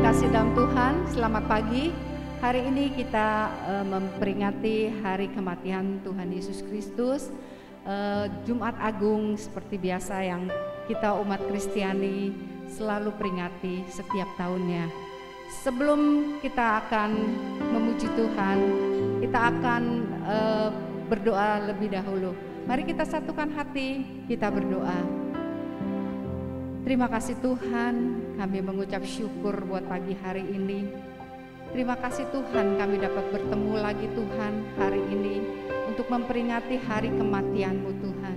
kasih dalam Tuhan, selamat pagi. Hari ini kita memperingati hari kematian Tuhan Yesus Kristus. Jumat Agung seperti biasa yang kita umat Kristiani selalu peringati setiap tahunnya. Sebelum kita akan memuji Tuhan, kita akan berdoa lebih dahulu. Mari kita satukan hati, kita berdoa. Terima kasih Tuhan, kami mengucap syukur buat pagi hari ini. Terima kasih Tuhan, kami dapat bertemu lagi Tuhan hari ini untuk memperingati hari kematian-Mu Tuhan.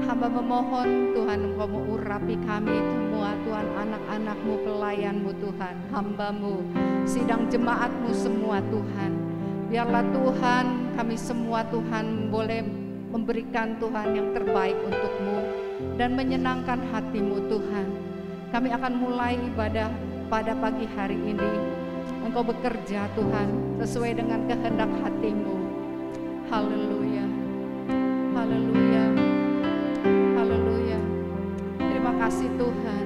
Hamba memohon Tuhan, Engkau mengurapi kami semua Tuhan, anak-anak-Mu, pelayan-Mu Tuhan, hamba-Mu, sidang jemaat-Mu semua Tuhan. Biarlah Tuhan, kami semua Tuhan boleh memberikan Tuhan yang terbaik untuk-Mu dan menyenangkan hati-Mu Tuhan. Kami akan mulai ibadah pada pagi hari ini. Engkau bekerja Tuhan sesuai dengan kehendak hati-Mu. Haleluya, haleluya, haleluya. Terima kasih Tuhan.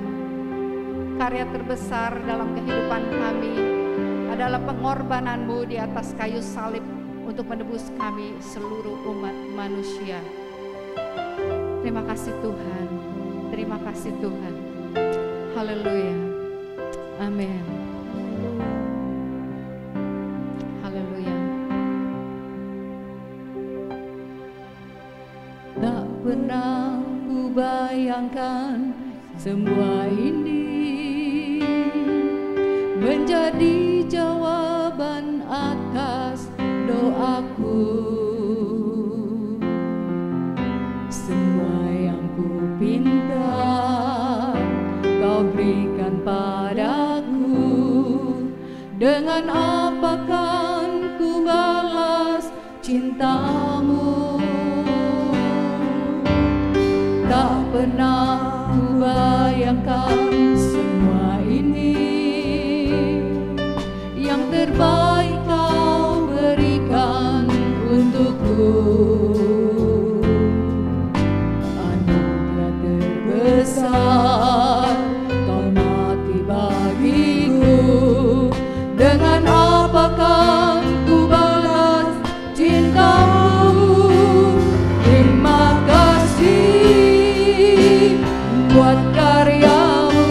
Karya terbesar dalam kehidupan kami adalah pengorbanan-Mu di atas kayu salib untuk menebus kami seluruh umat manusia. Terima kasih Tuhan, terima kasih Tuhan. Haleluya, amin. Haleluya. Tak pernah ku bayangkan semua ini menjadi jawaban atas doaku. Semua yang ku pinta Kau berikan padaku. Dengan apa kan ku balas cinta-Mu? Tak pernah ku bayangkan semua ini yang terbaik Kau berikan untukku. Anugerah terbesar Kau mati bagiku. Dengan apakah ku balas cinta-Mu? Terima kasih buat karya-Mu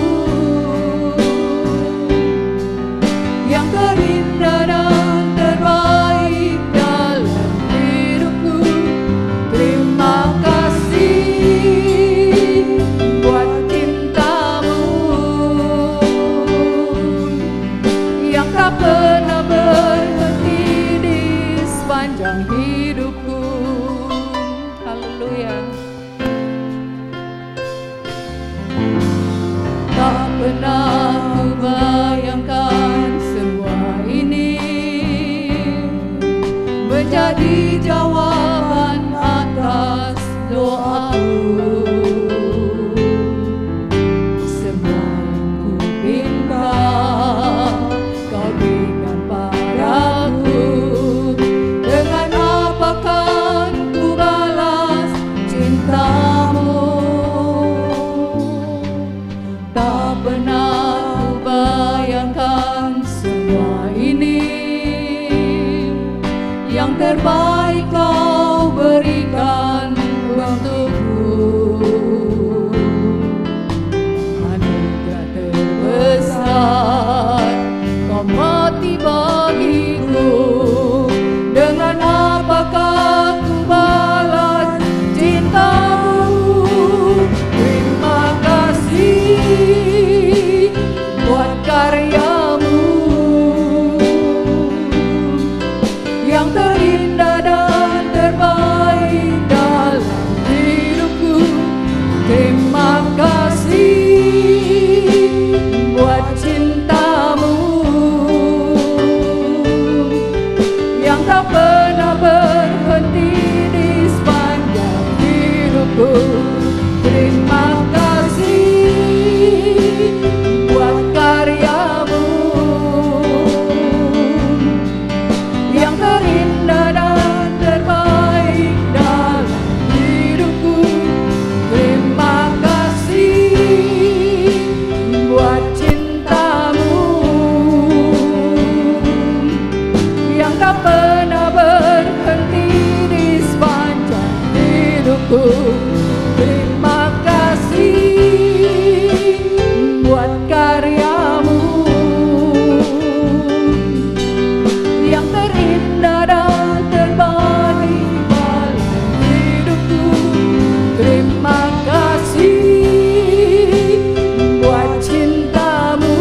yang terindah dan terbaik dalam hidupku. Terima kasih buat cinta-Mu yang tak pernah berhenti di sepanjang hidupku. Haleluya. Tak pernah ku bayangkan semua ini menjadi jawaban atas doaku. Semua yang ku pinta Kau berikan padaku. Dengan apakah ku balas cinta-Mu? Tak pernah ku bayangkan semua ini yang terbaik Kau berikan untukku. Anugerah terbesar Kau mati bagiku. Dengan apakah ku balas cinta-Mu? Terima kasih buat karya-Mu yang terindah dan terbaik dalam hidupku. Terima kasih buat cinta-Mu yang tak pernah berhenti di sepanjang hidupku. Terima kasih buat karya-Mu yang terindah dan terbaik dalam hidupku. Terima kasih buat cinta-Mu hidupku. Terima kasih buat karyamu yang terindah dan terbaik dalam hidupku. Terima kasih buat cintamu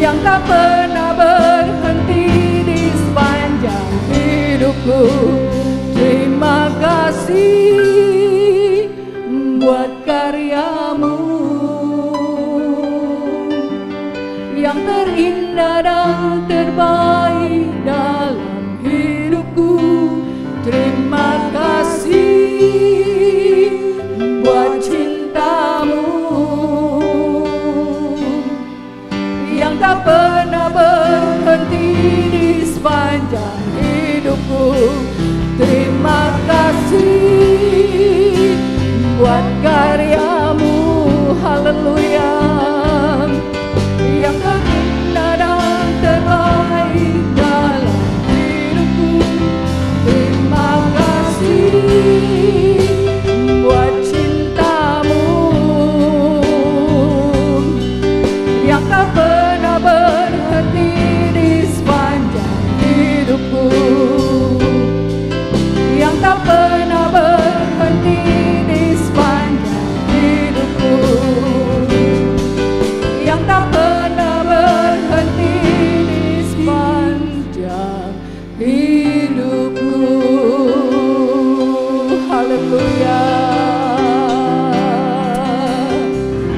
yang tak pernah berhenti di sepanjang hidupku. Terima kasih buat karyamu yang terindah dan terbaik dalam hidupku. Terima kasih buat cintamu yang tak pernah berhenti di sepanjang hidupku. Terima kasih buat karyamu, haleluya, yang terindah dan terbaik dalam hidupku. Terima kasih buat cintamu yang tak pernah berhenti di sepanjang hidupku, yang tak pernah berhenti di sepanjang hidupku, yang tak pernah berhenti di sepanjang hidupku. Haleluya,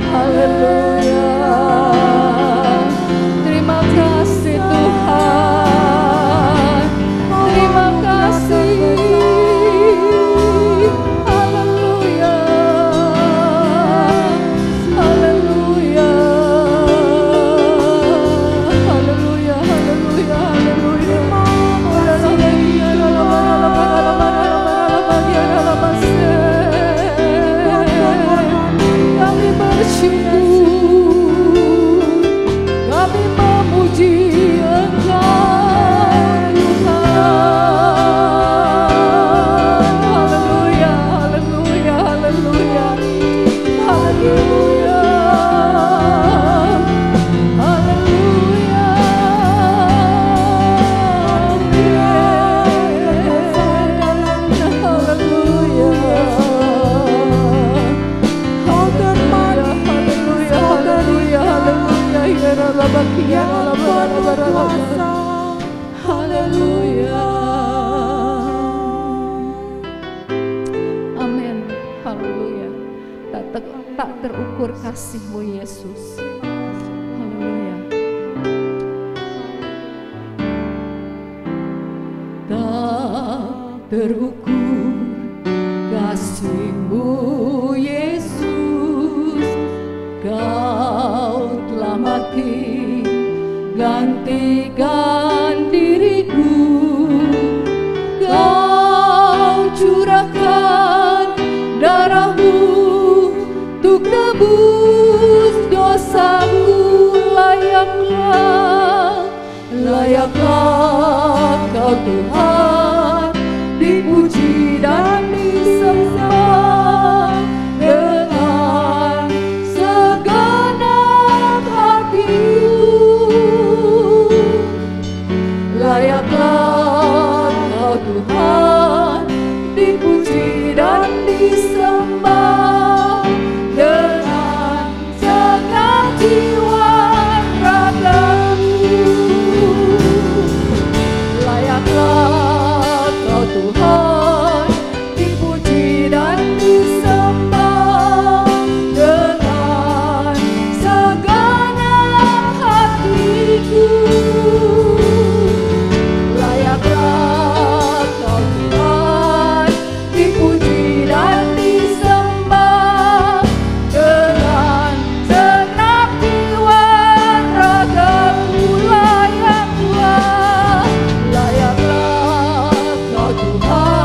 haleluya. Terima kasih Tuhan, terima kasih. Haleluya, haleluya, haleluya, haleluya, haleluya. Kami bersyukur, kami memuji Engkau Tuhan. Haleluya, haleluya, haleluya, haleluya, haleluya. Haleluya. Amin. Haleluya. Tak terukur kasih-Mu Yesus. Haleluya. Tak terukur kasih-Mu Yesus. Kau telah mati gantikan diriku. Kau curahkan darah-Mu untuk nebus dosaku. Layaklah Kau Tuhan dipuji dan disembah dengan segenap hatiku. Layaklah Kau Tuhan dipuji dan disembah dengan segenap jiwa ragaku. Layaklah Kau Tuhan dipuji dan disembah dengan segenap hatiku. Layaklah Kau Tuhan dipuji dan disembah dengan segenap jiwa ragaku. Layaklah Kau Tuhan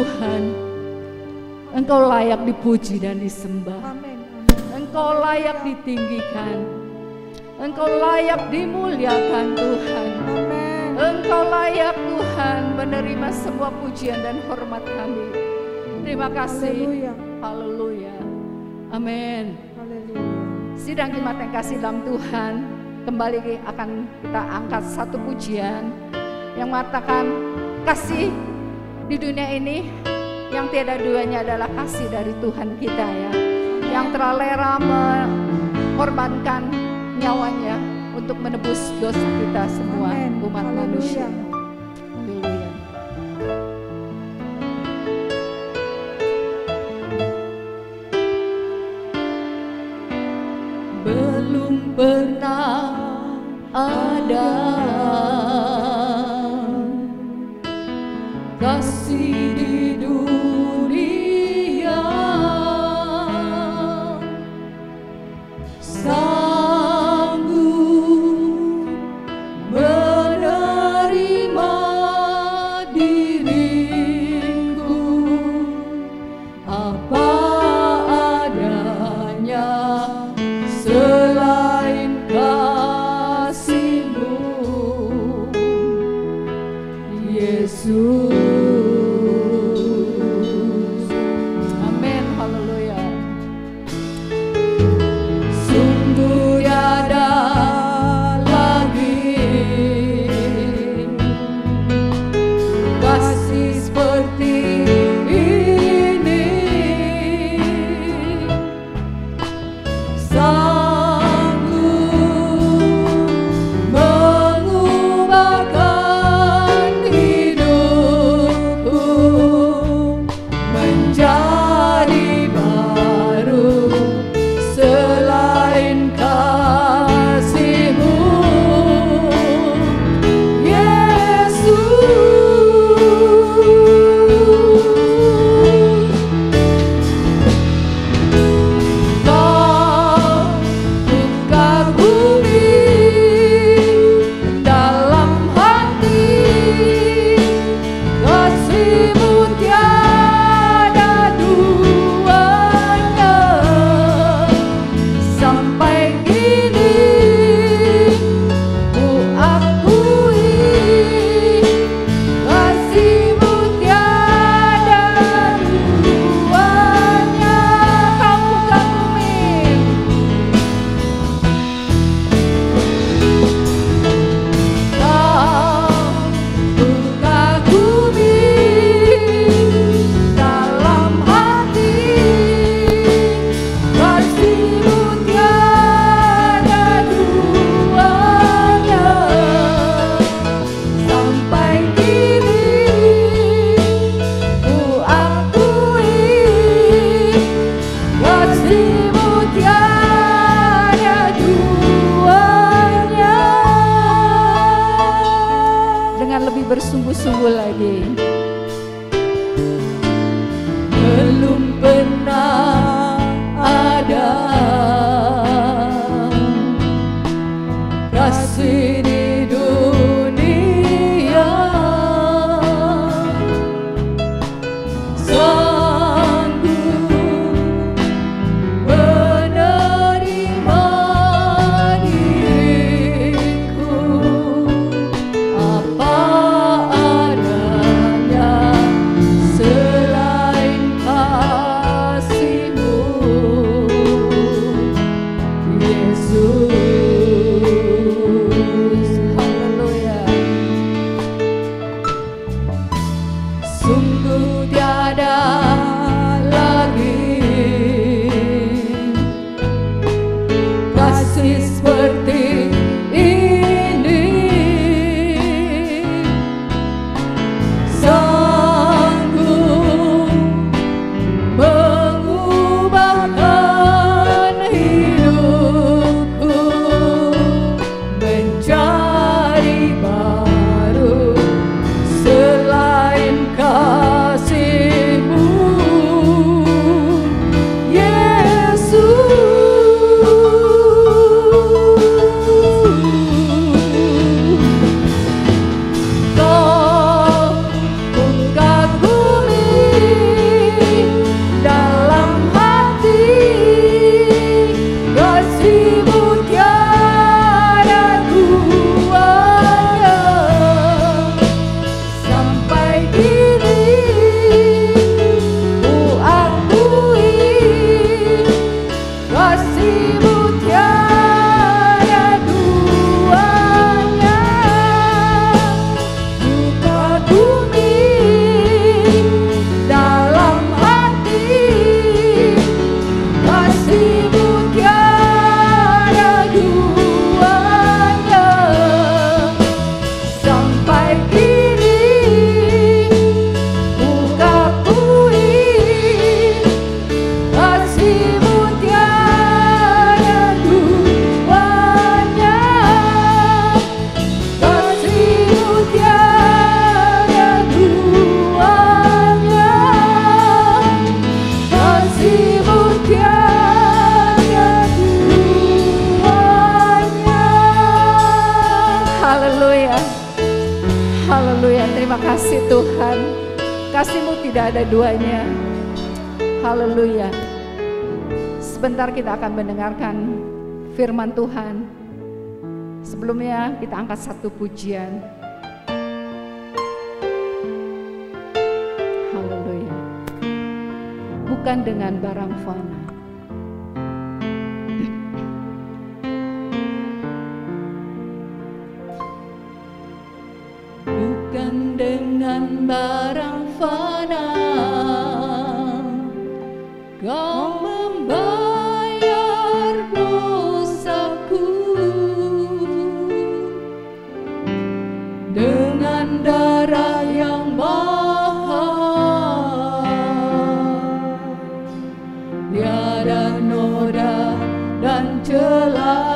Tuhan, Engkau layak dipuji dan disembah. Engkau layak ditinggikan, Engkau layak dimuliakan Tuhan. Engkau layak Tuhan menerima semua pujian dan hormat kami. Terima kasih. Haleluya. Amin. Sidang jemaat yang kasih dalam Tuhan, kembali akan kita angkat satu pujian yang mengatakan kasih di dunia ini yang tiada duanya adalah kasih dari Tuhan kita ya, yang telah rela mengorbankan nyawanya untuk menebus dosa kita semua. Amen. Umat manusia. Haleluya. Belum pernah ada kasih di dunia sanggup menerima diriku apa adanya selain kasih-Mu, Yesus. Amin, haleluya. Sungguh tiada lagi kasih seperti ini, bersungguh-sungguh lagi. Belum pernah ada kasih di dunia sanggup menerima diriku apa adanya selain kasih-Mu, Yesus. Haleluya. Sungguh tiada lagi kasih seperti ini sanggup mengubahkan hidupku menjadi baru selain kasih-Mu, Yesus. kasih Tuhan, kasih-Mu tidak ada duanya. Haleluya. Sebentar kita akan mendengarkan firman Tuhan. Sebelumnya kita angkat satu pujian. Haleluya. Bukan dengan barang fana. Bukan dengan barang fana Kau membayar dosaku, dengan darah yang mahal, tiada noda dan celah.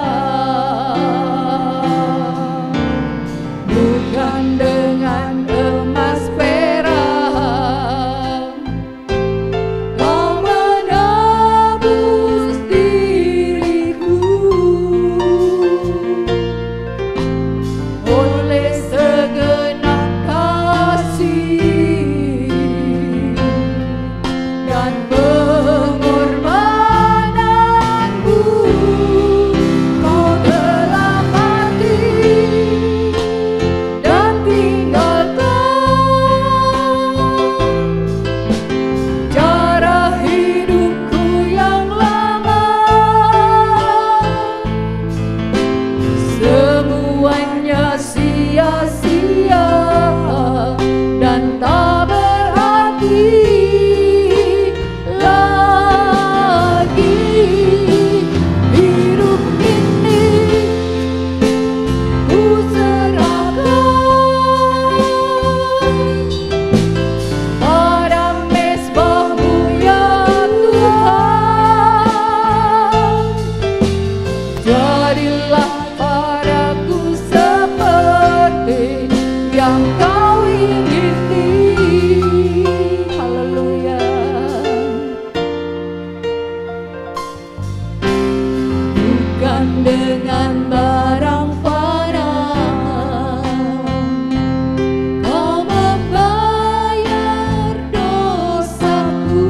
Bukan dengan emas perak Kau menebus diriku, oleh segenap kasih dan pengorbananmu, Kau telah mati dan tinggalkan cara hidupku yang lama. Semuanya sia-sia dan tak berarti lagi. Hidup ini ku serahkan pada mezbah-Mu ya Tuhan. Jadilah padaku seperti yang Kau ingini. Haleluya. Bukan dengan barang fana Kau membayar dosaku,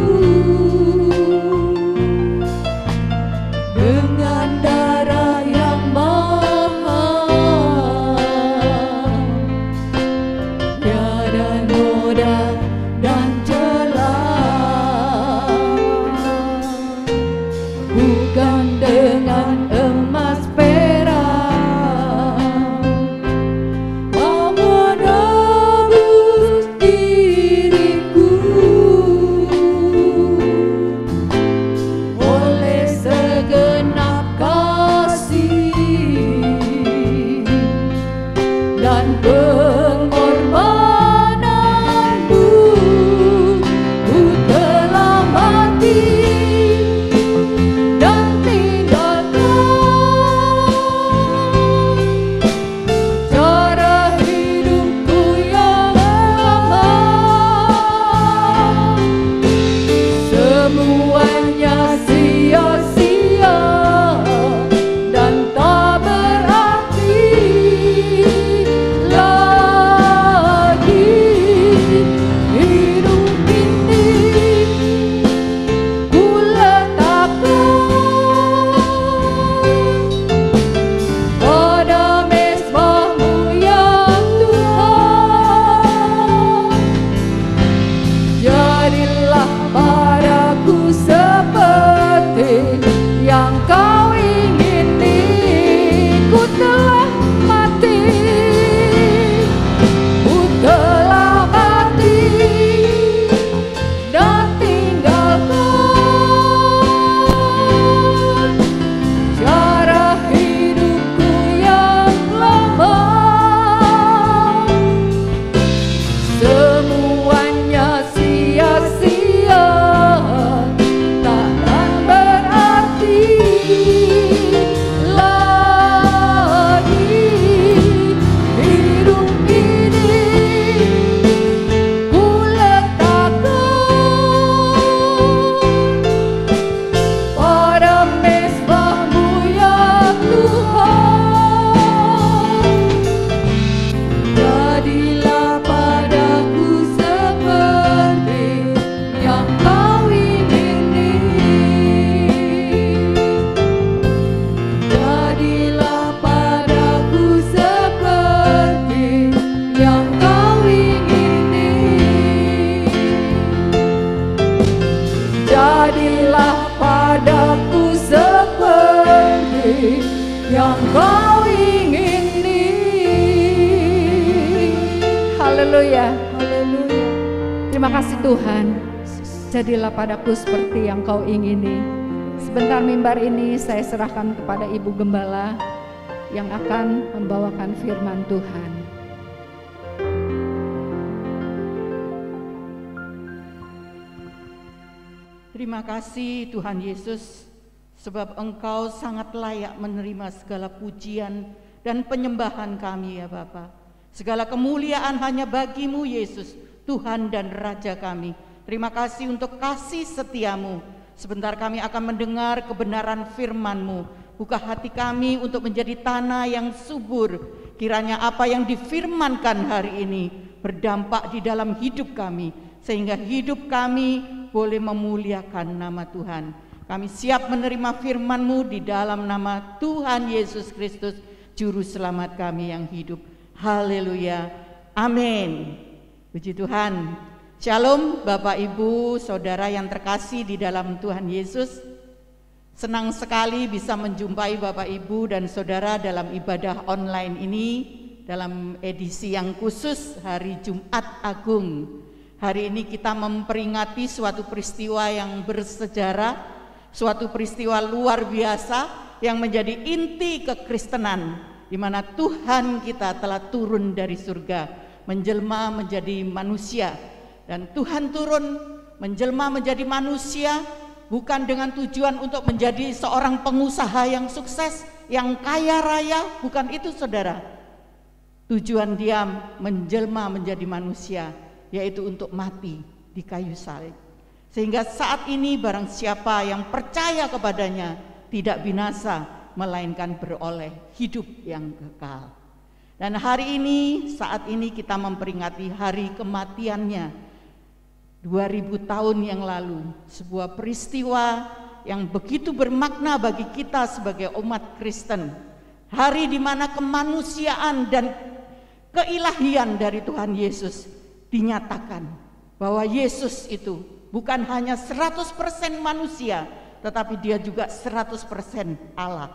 dengan darah yang mahal, tiada noda dan celah. Bukan dengan emas perak Kau menebus diriku, oleh segenap kasih dan pengorbananmu, ku telah mati dan tinggalkan yang Kau ingini. Haleluya, haleluya. Terima kasih Tuhan. Jadilah padaku seperti yang Kau ingini. Sebentar mimbar ini saya serahkan kepada Ibu Gembala yang akan membawakan firman Tuhan. Terima kasih Tuhan Yesus, sebab Engkau sangat layak menerima segala pujian dan penyembahan kami ya Bapa. Segala kemuliaan hanya bagi-Mu Yesus, Tuhan dan Raja kami. Terima kasih untuk kasih setiamu. Sebentar kami akan mendengar kebenaran firman-Mu. Buka hati kami untuk menjadi tanah yang subur. Kiranya apa yang difirmankan hari ini berdampak di dalam hidup kami, sehingga hidup kami boleh memuliakan nama Tuhan. Kami siap menerima firman-Mu di dalam nama Tuhan Yesus Kristus, Juru Selamat kami yang hidup. Haleluya, amin. Puji Tuhan. Shalom Bapak Ibu, Saudara yang terkasih di dalam Tuhan Yesus. Senang sekali bisa menjumpai Bapak Ibu dan Saudara dalam ibadah online ini, dalam edisi yang khusus hari Jumat Agung. Hari ini kita memperingati suatu peristiwa yang bersejarah, suatu peristiwa luar biasa yang menjadi inti kekristenan, di mana Tuhan kita telah turun dari surga, menjelma menjadi manusia. Dan Tuhan turun menjelma menjadi manusia bukan dengan tujuan untuk menjadi seorang pengusaha yang sukses, yang kaya raya, bukan itu Saudara. Tujuan Dia menjelma menjadi manusia yaitu untuk mati di kayu salib. Sehingga saat ini barang siapa yang percaya kepadanya tidak binasa, melainkan beroleh hidup yang kekal. Dan hari ini, saat ini kita memperingati hari kematiannya 2000 tahun yang lalu. Sebuah peristiwa yang begitu bermakna bagi kita sebagai umat Kristen. Hari di mana kemanusiaan dan keilahian dari Tuhan Yesus dinyatakan bahwa Yesus itu bukan hanya 100% manusia, tetapi Dia juga 100% Allah.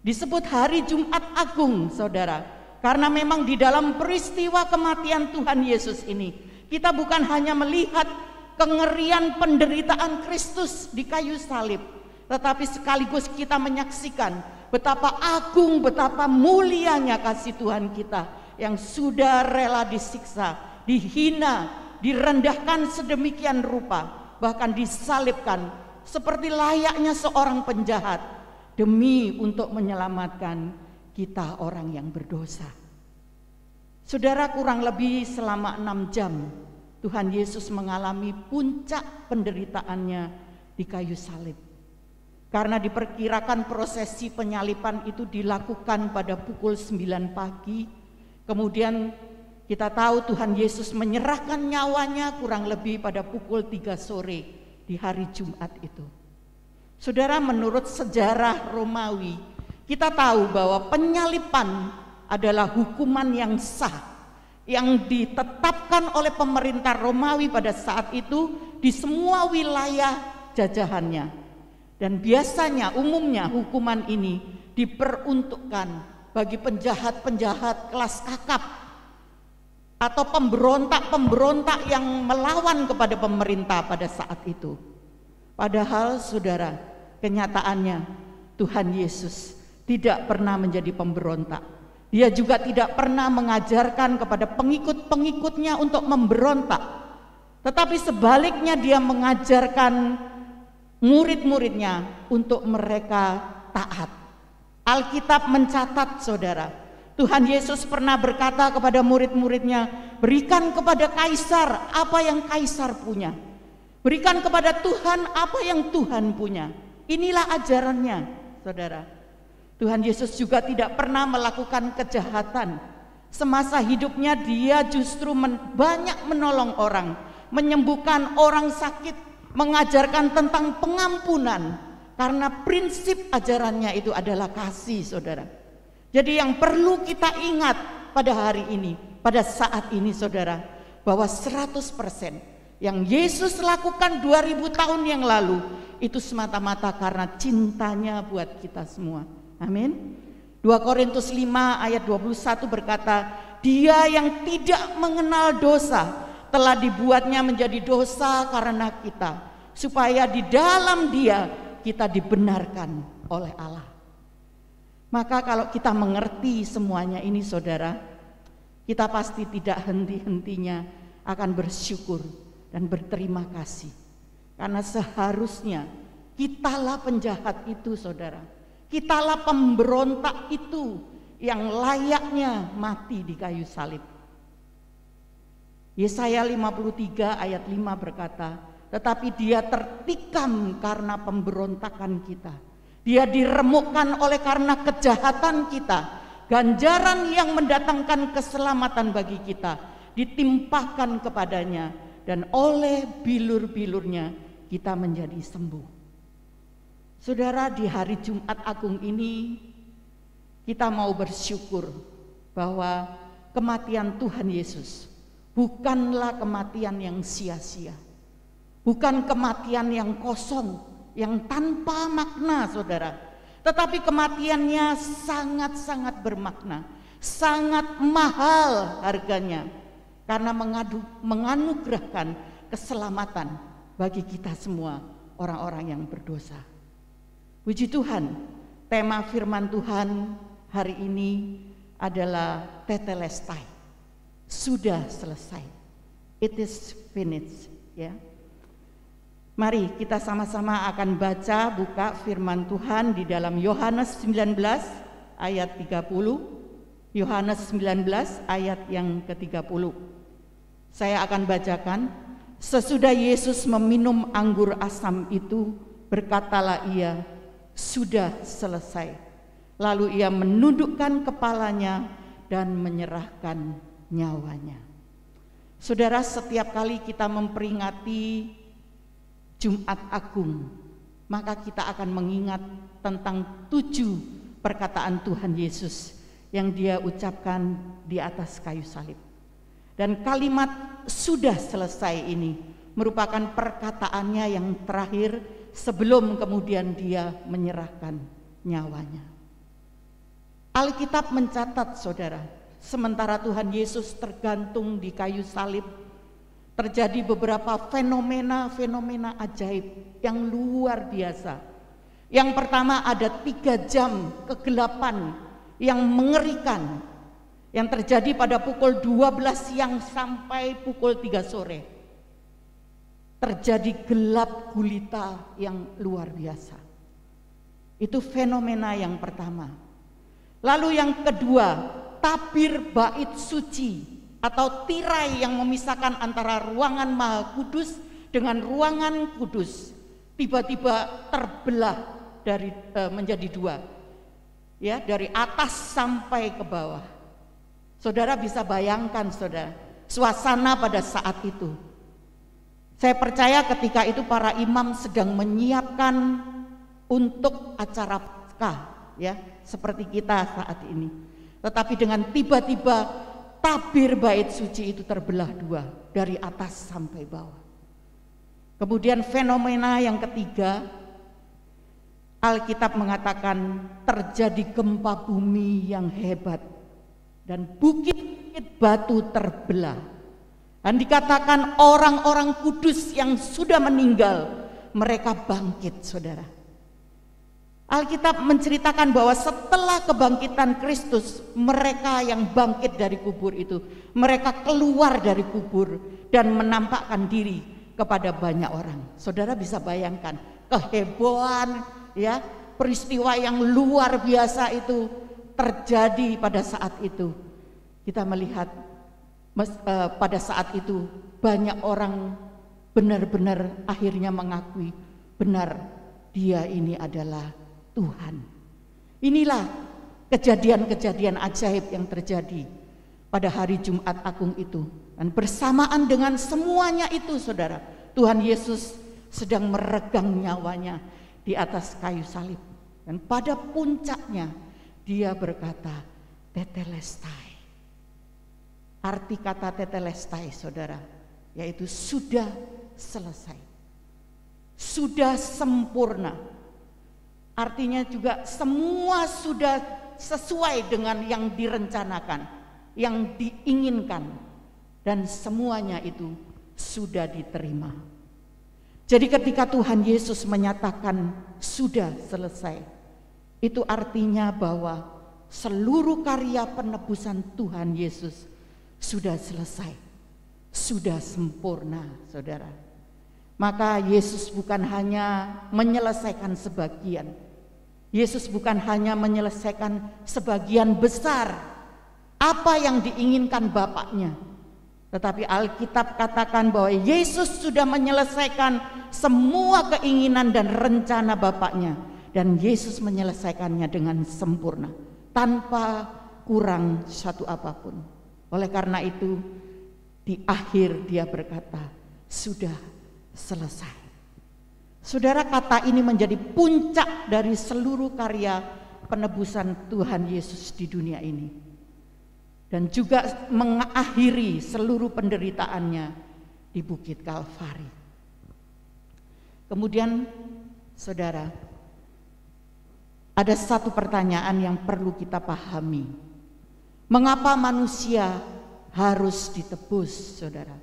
Disebut hari Jumat Agung, Saudara, karena memang di dalam peristiwa kematian Tuhan Yesus ini, kita bukan hanya melihat kengerian penderitaan Kristus di kayu salib, tetapi sekaligus kita menyaksikan betapa agung, betapa mulianya kasih Tuhan kita yang sudah rela disiksa, dihina, direndahkan sedemikian rupa, bahkan disalibkan seperti layaknya seorang penjahat demi untuk menyelamatkan kita orang yang berdosa. Saudara, kurang lebih selama 6 jam Tuhan Yesus mengalami puncak penderitaannya di kayu salib. Karena diperkirakan prosesi penyaliban itu dilakukan pada pukul 9 pagi, kemudian kita tahu Tuhan Yesus menyerahkan nyawanya kurang lebih pada pukul 3 sore di hari Jumat itu. Saudara, menurut sejarah Romawi, kita tahu bahwa penyaliban adalah hukuman yang sah, yang ditetapkan oleh pemerintah Romawi pada saat itu di semua wilayah jajahannya. Dan biasanya, umumnya hukuman ini diperuntukkan bagi penjahat-penjahat kelas kakap, atau pemberontak-pemberontak yang melawan kepada pemerintah pada saat itu. Padahal Saudara, kenyataannya Tuhan Yesus tidak pernah menjadi pemberontak. Dia juga tidak pernah mengajarkan kepada pengikut-pengikutnya untuk memberontak. Tetapi sebaliknya Dia mengajarkan murid-muridnya untuk mereka taat. Alkitab mencatat, Saudara, Tuhan Yesus pernah berkata kepada murid-muridnya, berikan kepada Kaisar apa yang Kaisar punya. Berikan kepada Tuhan apa yang Tuhan punya. Inilah ajarannya, Saudara. Tuhan Yesus juga tidak pernah melakukan kejahatan. Semasa hidupnya Dia justru banyak menolong orang, menyembuhkan orang sakit, mengajarkan tentang pengampunan. Karena prinsip ajarannya itu adalah kasih, Saudara. Jadi yang perlu kita ingat pada hari ini, pada saat ini Saudara, bahwa 100% yang Yesus lakukan 2000 tahun yang lalu itu semata-mata karena cintanya buat kita semua. Amin. 2 Korintus 5 ayat 21 berkata, Dia yang tidak mengenal dosa telah dibuatnya menjadi dosa karena kita, supaya di dalam Dia kita dibenarkan oleh Allah. Maka kalau kita mengerti semuanya ini saudara, kita pasti tidak henti-hentinya akan bersyukur dan berterima kasih. Karena seharusnya kitalah penjahat itu saudara, kitalah pemberontak itu yang layaknya mati di kayu salib. Yesaya 53 ayat 5 berkata, tetapi Dia tertikam karena pemberontakan kita, Dia diremukkan oleh karena kejahatan kita, ganjaran yang mendatangkan keselamatan bagi kita ditimpahkan kepadanya, dan oleh bilur-bilurnya kita menjadi sembuh. Saudara, di hari Jumat Agung ini kita mau bersyukur bahwa kematian Tuhan Yesus bukanlah kematian yang sia-sia, bukan kematian yang kosong, yang tanpa makna saudara, tetapi kematiannya sangat-sangat bermakna, sangat mahal harganya, karena menganugerahkan keselamatan bagi kita semua orang-orang yang berdosa. Puji Tuhan, tema firman Tuhan hari ini adalah tetelestai, sudah selesai, it is finished, ya. Mari kita sama-sama akan buka firman Tuhan di dalam Yohanes 19 ayat 30. Yohanes 19 ayat yang ke-30. Saya akan bacakan. Sesudah Yesus meminum anggur asam itu, berkatalah Ia, sudah selesai. Lalu Ia menundukkan kepalanya dan menyerahkan nyawanya. Saudara, setiap kali kita memperingati Jumat Agung, maka kita akan mengingat tentang 7 perkataan Tuhan Yesus yang Dia ucapkan di atas kayu salib. Dan kalimat sudah selesai ini merupakan perkataannya yang terakhir sebelum kemudian Dia menyerahkan nyawanya. Alkitab mencatat saudara, sementara Tuhan Yesus tergantung di kayu salib, terjadi beberapa fenomena ajaib yang luar biasa. Yang pertama, ada 3 jam kegelapan yang mengerikan yang terjadi pada pukul 12 siang sampai pukul 3 sore. Terjadi gelap gulita yang luar biasa. Itu fenomena yang pertama. Lalu yang kedua, tabir bait suci atau tirai yang memisahkan antara ruangan Maha Kudus dengan ruangan kudus tiba-tiba terbelah menjadi 2, ya, dari atas sampai ke bawah. Saudara bisa bayangkan saudara, suasana pada saat itu. Saya percaya ketika itu para imam sedang menyiapkan untuk acara Paskah, ya, seperti kita saat ini. Tetapi dengan tiba-tiba tabir bait suci itu terbelah 2 dari atas sampai bawah. Kemudian fenomena yang ketiga, Alkitab mengatakan terjadi gempa bumi yang hebat dan bukit-bukit batu terbelah. Dan dikatakan orang-orang kudus yang sudah meninggal, mereka bangkit saudara. Alkitab menceritakan bahwa setelah kebangkitan Kristus, mereka yang bangkit dari kubur itu, mereka keluar dari kubur dan menampakkan diri kepada banyak orang. Saudara bisa bayangkan kehebohan, ya, peristiwa yang luar biasa itu terjadi pada saat itu. Kita melihat pada saat itu banyak orang benar-benar akhirnya mengakui benar Dia ini adalah Tuhan. Inilah kejadian-kejadian ajaib yang terjadi pada hari Jumat Agung itu. Dan bersamaan dengan semuanya itu saudara, Tuhan Yesus sedang meregang nyawanya di atas kayu salib. Dan pada puncaknya Dia berkata, tetelestai. Arti kata tetelestai saudara, yaitu sudah selesai, sudah sempurna. Artinya juga semua sudah sesuai dengan yang direncanakan, yang diinginkan, dan semuanya itu sudah diterima. Jadi ketika Tuhan Yesus menyatakan sudah selesai, itu artinya bahwa seluruh karya penebusan Tuhan Yesus sudah selesai, sudah sempurna, saudara. Maka Yesus bukan hanya menyelesaikan sebagian, Yesus bukan hanya menyelesaikan sebagian besar apa yang diinginkan Bapaknya, tetapi Alkitab katakan bahwa Yesus sudah menyelesaikan semua keinginan dan rencana Bapaknya, dan Yesus menyelesaikannya dengan sempurna, tanpa kurang satu apapun. Oleh karena itu, di akhir dia berkata, sudah selesai. Saudara, kata ini menjadi puncak dari seluruh karya penebusan Tuhan Yesus di dunia ini, dan juga mengakhiri seluruh penderitaannya di Bukit Kalvari. Kemudian, saudara, ada satu pertanyaan yang perlu kita pahami. Mengapa manusia harus ditebus, saudara?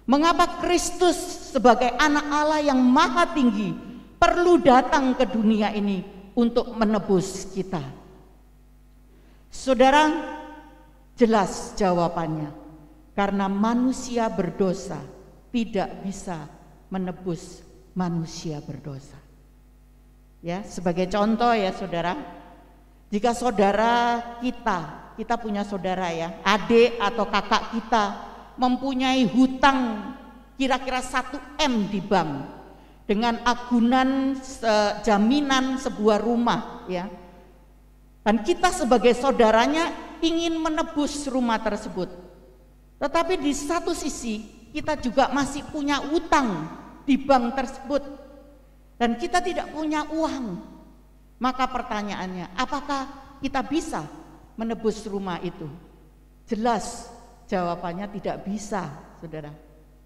Mengapa Kristus sebagai anak Allah yang maha tinggi perlu datang ke dunia ini untuk menebus kita? Saudara, jelas jawabannya. Karena manusia berdosa tidak bisa menebus manusia berdosa. Ya, sebagai contoh ya saudara, jika saudara kita punya saudara ya, adik atau kakak kita mempunyai hutang kira-kira 1 M di bank dengan agunan jaminan sebuah rumah ya. Dan kita sebagai saudaranya ingin menebus rumah tersebut. Tetapi di satu sisi kita juga masih punya utang di bank tersebut dan kita tidak punya uang. Maka pertanyaannya, apakah kita bisa menebus rumah itu? Jelas jawabannya tidak bisa, saudara.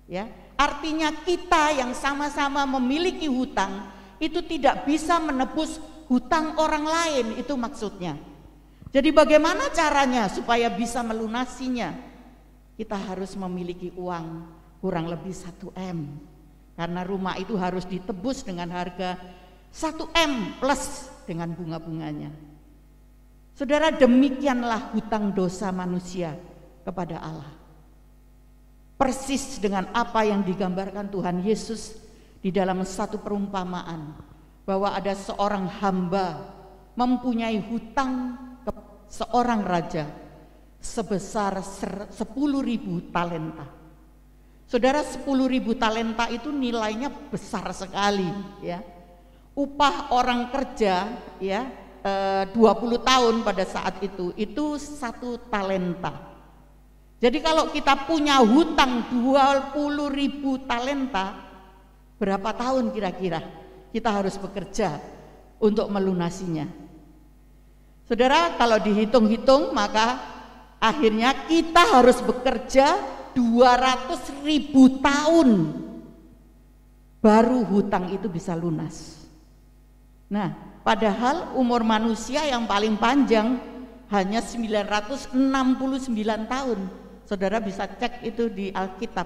Ya, artinya kita yang sama-sama memiliki hutang itu tidak bisa menebus hutang orang lain, itu maksudnya. Jadi bagaimana caranya supaya bisa melunasinya? Kita harus memiliki uang kurang lebih 1 M. Karena rumah itu harus ditebus dengan harga 1 M plus dengan bunga-bunganya. Saudara, demikianlah hutang dosa manusia kepada Allah. Persis dengan apa yang digambarkan Tuhan Yesus di dalam satu perumpamaan, bahwa ada seorang hamba mempunyai hutang ke seorang raja sebesar 10.000 talenta. Saudara, 10.000 talenta itu nilainya besar sekali ya. Upah orang kerja ya 20 tahun pada saat itu 1 talenta. Jadi kalau kita punya hutang 20.000 talenta, berapa tahun kira-kira kita harus bekerja untuk melunasinya? Saudara, kalau dihitung-hitung maka akhirnya kita harus bekerja 200.000 tahun baru hutang itu bisa lunas. Nah, padahal umur manusia yang paling panjang hanya 969 tahun. Saudara bisa cek itu di Alkitab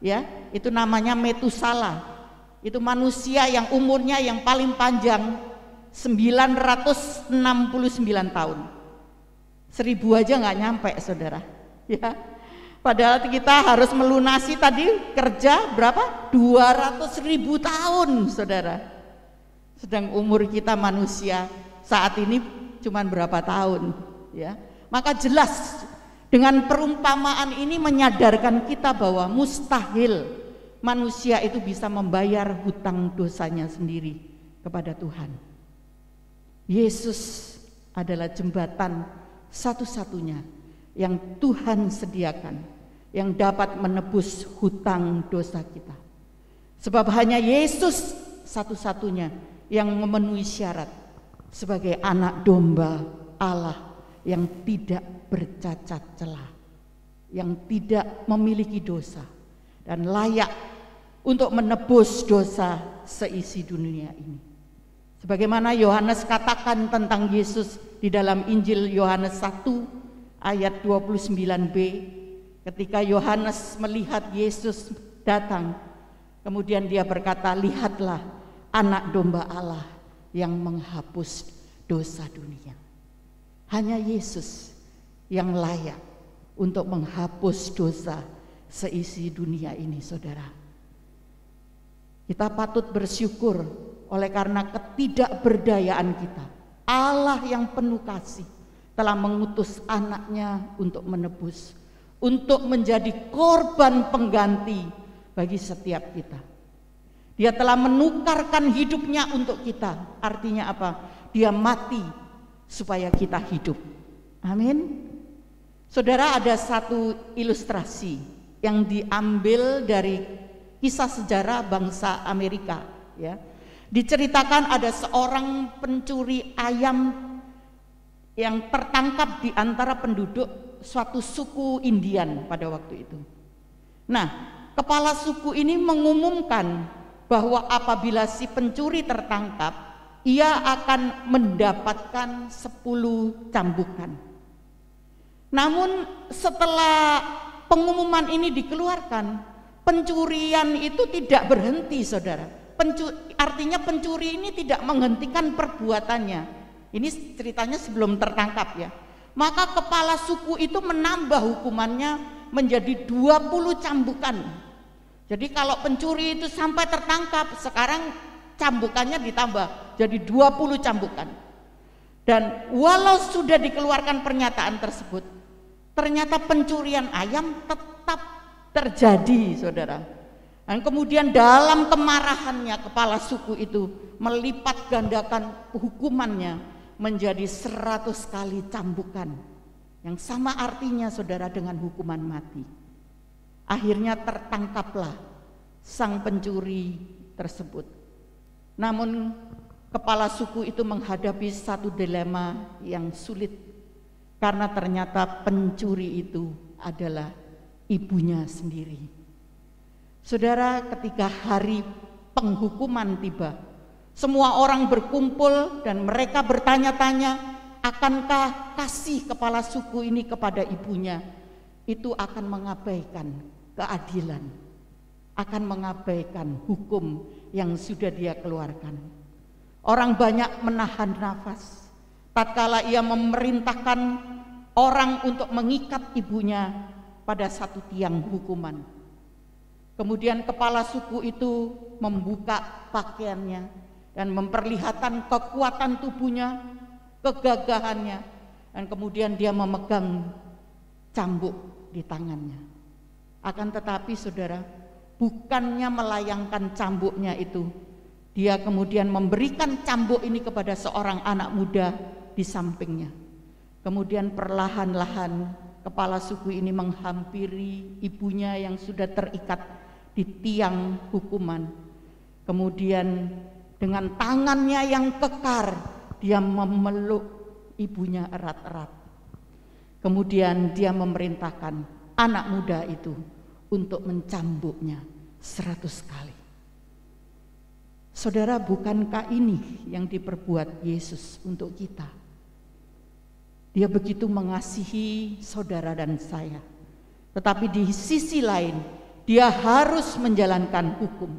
ya, itu namanya Metusala. Itu manusia yang umurnya yang paling panjang 969 tahun. 1000 aja nggak nyampe, saudara ya. Padahal kita harus melunasi tadi kerja berapa? 200.000 tahun, saudara. Sedang umur kita manusia saat ini cuma berapa tahun ya. Maka jelas dengan perumpamaan ini menyadarkan kita bahwa mustahil manusia itu bisa membayar hutang dosanya sendiri kepada Tuhan. Yesus adalah jembatan satu-satunya yang Tuhan sediakan, yang dapat menebus hutang dosa kita. Sebab hanya Yesus satu-satunya yang memenuhi syarat sebagai anak domba Allah yang tidak bercacat celah, yang tidak memiliki dosa dan layak untuk menebus dosa seisi dunia ini. Sebagaimana Yohanes katakan tentang Yesus di dalam Injil Yohanes 1 ayat 29b, ketika Yohanes melihat Yesus datang, kemudian dia berkata, lihatlah anak domba Allah yang menghapus dosa dunia. Hanya Yesus yang layak untuk menghapus dosa seisi dunia ini, saudara. Kita patut bersyukur oleh karena ketidakberdayaan kita. Allah yang penuh kasih telah mengutus anaknya untuk menebus, untuk menjadi korban pengganti bagi setiap kita. Dia telah menukarkan hidupnya untuk kita. Artinya apa? Dia mati supaya kita hidup. Amin. Saudara, ada satu ilustrasi yang diambil dari kisah sejarah bangsa Amerika, ya. Diceritakan ada seorang pencuri ayam yang tertangkap di antara penduduk suatu suku Indian pada waktu itu. Nah, kepala suku ini mengumumkan bahwa apabila si pencuri tertangkap, ia akan mendapatkan 10 cambukan. Namun setelah pengumuman ini dikeluarkan, pencurian itu tidak berhenti, saudara. Artinya pencuri ini tidak menghentikan perbuatannya. Ini ceritanya sebelum tertangkap, ya. Maka kepala suku itu menambah hukumannya menjadi 20 cambukan. Jadi kalau pencuri itu sampai tertangkap, sekarang cambukannya ditambah jadi 20 cambukan. Dan walau sudah dikeluarkan pernyataan tersebut, ternyata pencurian ayam tetap terjadi, saudara. Dan kemudian dalam kemarahannya kepala suku itu melipat gandakan hukumannya menjadi 100 kali cambukan, yang sama artinya, saudara, dengan hukuman mati. Akhirnya tertangkaplah sang pencuri tersebut. Namun kepala suku itu menghadapi satu dilema yang sulit, karena ternyata pencuri itu adalah ibunya sendiri. Saudara, ketika hari penghukuman tiba, semua orang berkumpul dan mereka bertanya-tanya, akankah kasih kepala suku ini kepada ibunya itu akan mengabaikan keadilan, akan mengabaikan hukum yang sudah dia keluarkan. Orang banyak menahan nafas tatkala ia memerintahkan orang untuk mengikat ibunya pada satu tiang hukuman. Kemudian kepala suku itu membuka pakaiannya dan memperlihatkan kekuatan tubuhnya, kegagahannya, dan kemudian dia memegang cambuk di tangannya. Akan tetapi, saudara, bukannya melayangkan cambuknya itu, dia kemudian memberikan cambuk ini kepada seorang anak muda di sampingnya. Kemudian perlahan-lahan kepala suku ini menghampiri ibunya yang sudah terikat di tiang hukuman. Kemudian dengan tangannya yang kekar dia memeluk ibunya erat-erat. Kemudian dia memerintahkan anak muda itu untuk mencambuknya 100 kali. Saudara, bukankah ini yang diperbuat Yesus untuk kita? Dia begitu mengasihi saudara dan saya. Tetapi di sisi lain, dia harus menjalankan hukum,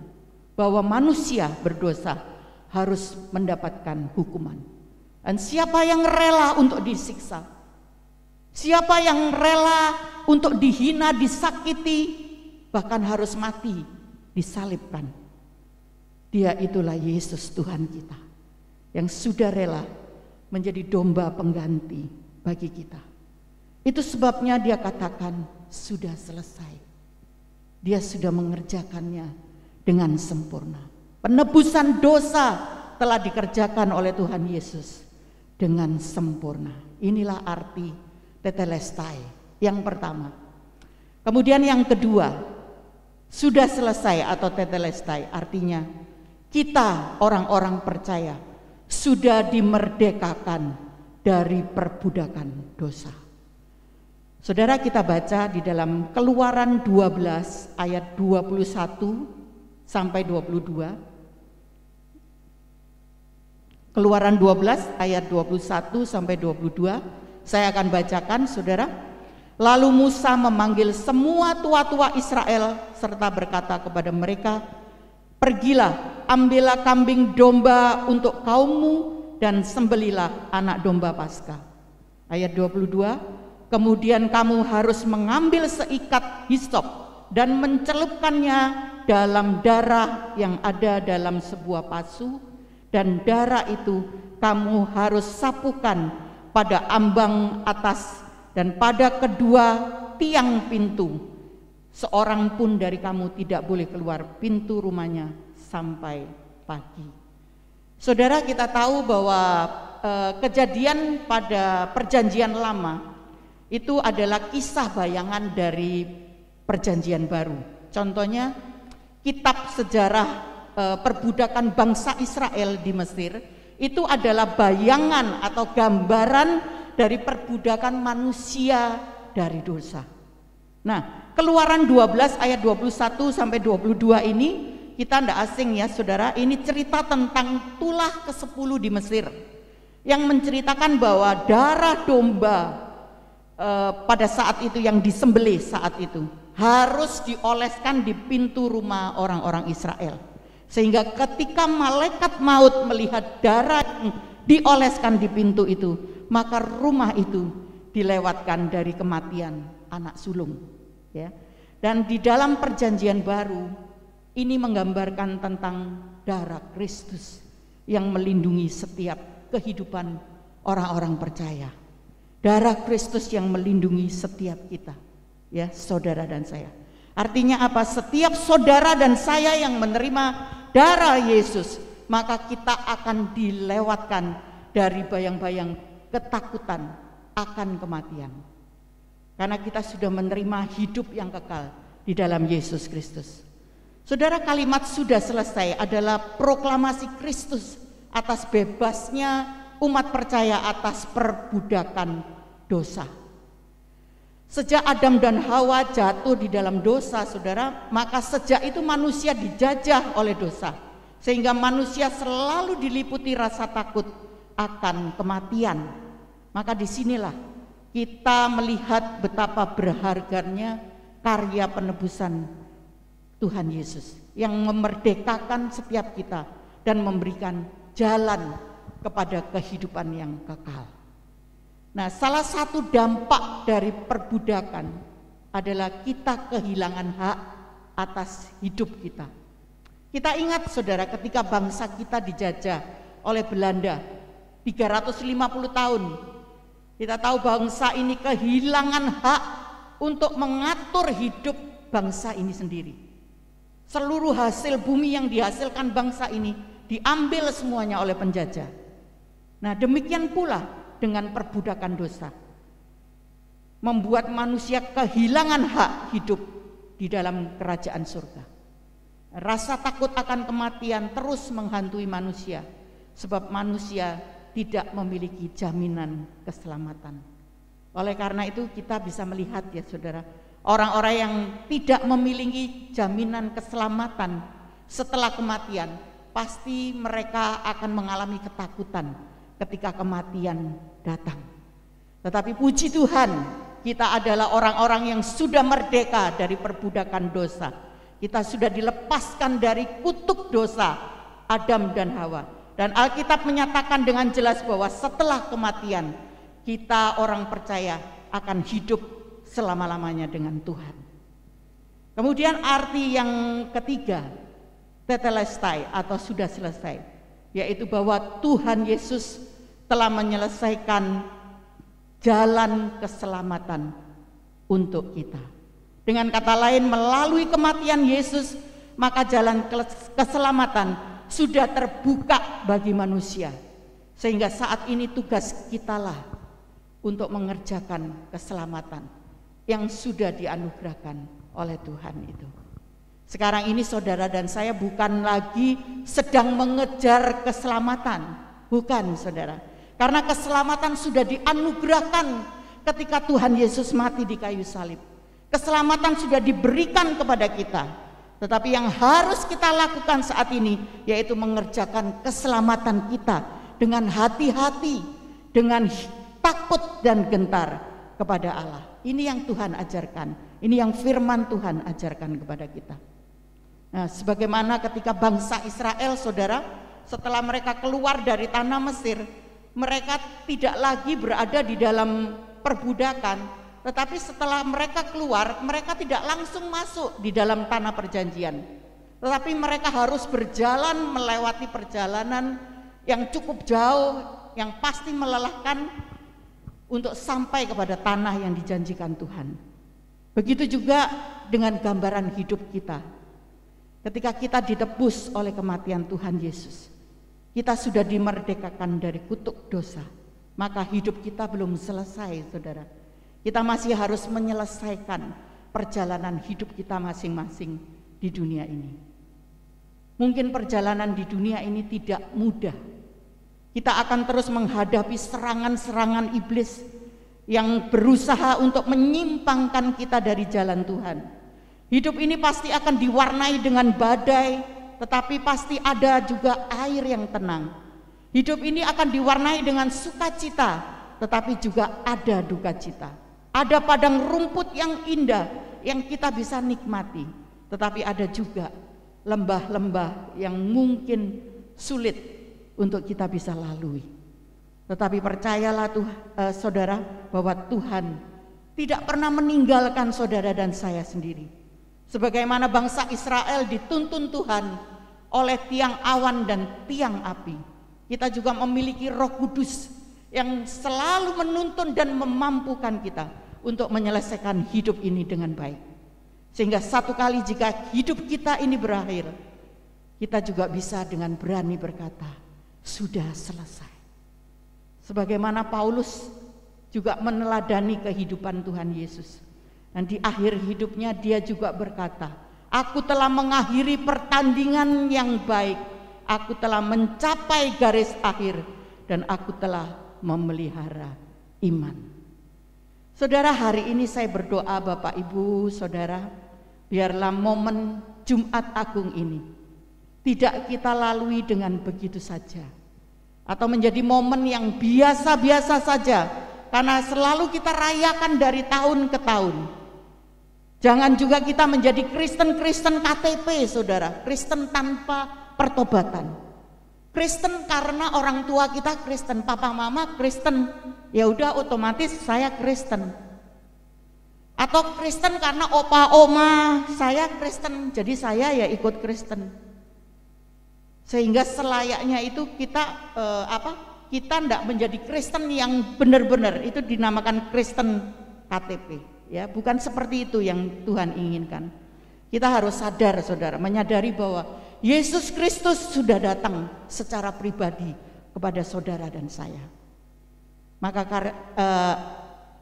bahwa manusia berdosa harus mendapatkan hukuman. Dan siapa yang rela untuk disiksa, siapa yang rela untuk dihina, disakiti, bahkan harus mati, disalibkan, dia itulah Yesus Tuhan kita, yang sudah rela menjadi domba pengganti bagi kita. Itu sebabnya dia katakan sudah selesai. Dia sudah mengerjakannya dengan sempurna. Penebusan dosa telah dikerjakan oleh Tuhan Yesus dengan sempurna. Inilah arti tetelestai yang pertama. Kemudian yang kedua, sudah selesai atau tetelestai artinya kita orang-orang percaya sudah dimerdekakan dari perbudakan dosa. Saudara, kita baca di dalam Keluaran 12 ayat 21 sampai 22. Keluaran 12 ayat 21 sampai 22. Saya akan bacakan, saudara. Lalu Musa memanggil semua tua-tua Israel serta berkata kepada mereka, pergilah, ambillah kambing domba untuk kaummu dan sembelilah anak domba Paskah. Ayat 22, kemudian kamu harus mengambil seikat hisop dan mencelupkannya dalam darah yang ada dalam sebuah pasu, dan darah itu kamu harus sapukan pada ambang atas dan pada kedua tiang pintu. Seorang pun dari kamu tidak boleh keluar pintu rumahnya sampai pagi. Saudara, kita tahu bahwa kejadian pada perjanjian lama itu adalah kisah bayangan dari perjanjian baru. Contohnya kitab sejarah perbudakan bangsa Israel di Mesir itu adalah bayangan atau gambaran dari perbudakan manusia dari dosa. Nah, Keluaran 12 ayat 21 sampai 22 ini kita tidak asing ya saudara, ini cerita tentang tulah ke-10 di Mesir yang menceritakan bahwa darah domba pada saat itu yang disembelih saat itu harus dioleskan di pintu rumah orang-orang Israel, sehingga ketika malaikat maut melihat darah yang dioleskan di pintu itu, maka rumah itu dilewatkan dari kematian anak sulung, ya. Dan di dalam perjanjian baru ini menggambarkan tentang darah Kristus yang melindungi setiap kehidupan orang-orang percaya. Darah Kristus yang melindungi setiap kita, ya saudara dan saya. Artinya apa? Setiap saudara dan saya yang menerima darah Yesus, maka kita akan dilewatkan dari bayang-bayang ketakutan akan kematian. Karena kita sudah menerima hidup yang kekal di dalam Yesus Kristus. Saudara, kalimat sudah selesai adalah proklamasi Kristus atas bebasnya umat percaya atas perbudakan dosa. Sejak Adam dan Hawa jatuh di dalam dosa, saudara, maka sejak itu manusia dijajah oleh dosa, sehingga manusia selalu diliputi rasa takut akan kematian. Maka disinilah kita melihat betapa berharganya karya penebusan Tuhan Yesus yang memerdekakan setiap kita dan memberikan jalan kepada kehidupan yang kekal. Nah, salah satu dampak dari perbudakan adalah kita kehilangan hak atas hidup kita. Kita ingat saudara, ketika bangsa kita dijajah oleh Belanda 350 tahun, kita tahu bangsa ini kehilangan hak untuk mengatur hidup bangsa ini sendiri. Seluruh hasil bumi yang dihasilkan bangsa ini diambil semuanya oleh penjajah. Nah, demikian pula dengan perbudakan dosa, membuat manusia kehilangan hak hidup di dalam kerajaan surga. Rasa takut akan kematian terus menghantui manusia, sebab manusia tidak memiliki jaminan keselamatan. Oleh karena itu kita bisa melihat ya saudara, orang-orang yang tidak memiliki jaminan keselamatan setelah kematian, pasti mereka akan mengalami ketakutan ketika kematian datang. Tetapi puji Tuhan, kita adalah orang-orang yang sudah merdeka dari perbudakan dosa. Kita sudah dilepaskan dari kutuk dosa Adam dan Hawa. Dan Alkitab menyatakan dengan jelas bahwa setelah kematian kita orang percaya akan hidup selama-lamanya dengan Tuhan. Kemudian arti yang ketiga, tetelestai atau sudah selesai, yaitu bahwa Tuhan Yesus telah menyelesaikan jalan keselamatan untuk kita. Dengan kata lain, melalui kematian Yesus, maka jalan keselamatan sudah terbuka bagi manusia. Sehingga saat ini tugas kitalah untuk mengerjakan keselamatan yang sudah dianugerahkan oleh Tuhan itu. Sekarang ini saudara dan saya bukan lagi sedang mengejar keselamatan, bukan saudara. Karena keselamatan sudah dianugerahkan ketika Tuhan Yesus mati di kayu salib. Keselamatan sudah diberikan kepada kita. Tetapi yang harus kita lakukan saat ini yaitu mengerjakan keselamatan kita dengan hati-hati, dengan takut dan gentar kepada Allah. Ini yang Tuhan ajarkan, ini yang firman Tuhan ajarkan kepada kita. Nah, sebagaimana ketika bangsa Israel, saudara, setelah mereka keluar dari tanah Mesir, mereka tidak lagi berada di dalam perbudakan, tetapi setelah mereka keluar, mereka tidak langsung masuk di dalam tanah perjanjian, tetapi mereka harus berjalan melewati perjalanan yang cukup jauh, yang pasti melelahkan untuk sampai kepada tanah yang dijanjikan Tuhan. Begitu juga dengan gambaran hidup kita. Ketika kita ditebus oleh kematian Tuhan Yesus, kita sudah dimerdekakan dari kutuk dosa, maka hidup kita belum selesai, saudara. Kita masih harus menyelesaikan perjalanan hidup kita masing-masing di dunia ini. Mungkin perjalanan di dunia ini tidak mudah. Kita akan terus menghadapi serangan-serangan iblis yang berusaha untuk menyimpangkan kita dari jalan Tuhan. Hidup ini pasti akan diwarnai dengan badai, tetapi pasti ada juga air yang tenang. Hidup ini akan diwarnai dengan sukacita, tetapi juga ada duka cita. Ada padang rumput yang indah yang kita bisa nikmati, tetapi ada juga lembah-lembah yang mungkin sulit untuk kita bisa lalui. Tetapi percayalah saudara, bahwa Tuhan tidak pernah meninggalkan saudara dan saya sendiri. Sebagaimana bangsa Israel dituntun Tuhan oleh tiang awan dan tiang api, kita juga memiliki Roh Kudus yang selalu menuntun dan memampukan kita untuk menyelesaikan hidup ini dengan baik. Sehingga satu kali jika hidup kita ini berakhir, kita juga bisa dengan berani berkata, sudah selesai. Sebagaimana Paulus juga meneladani kehidupan Tuhan Yesus. Dan di akhir hidupnya dia juga berkata, aku telah mengakhiri pertandingan yang baik, aku telah mencapai garis akhir, dan aku telah memelihara iman. Saudara, hari ini saya berdoa Bapak Ibu Saudara, biarlah momen Jumat Agung ini tidak kita lalui dengan begitu saja, atau menjadi momen yang biasa-biasa saja, karena selalu kita rayakan dari tahun ke tahun. Jangan juga kita menjadi Kristen-Kristen KTP, saudara, Kristen tanpa pertobatan. Kristen karena orang tua kita Kristen, papa mama Kristen, ya udah otomatis saya Kristen. Atau Kristen karena opa oma saya Kristen, jadi saya ya ikut Kristen. Sehingga selayaknya itu kita kita tidak menjadi Kristen yang benar-benar, itu dinamakan Kristen KTP. Ya, bukan seperti itu yang Tuhan inginkan. Kita harus sadar, saudara, menyadari bahwa Yesus Kristus sudah datang secara pribadi kepada saudara dan saya. Maka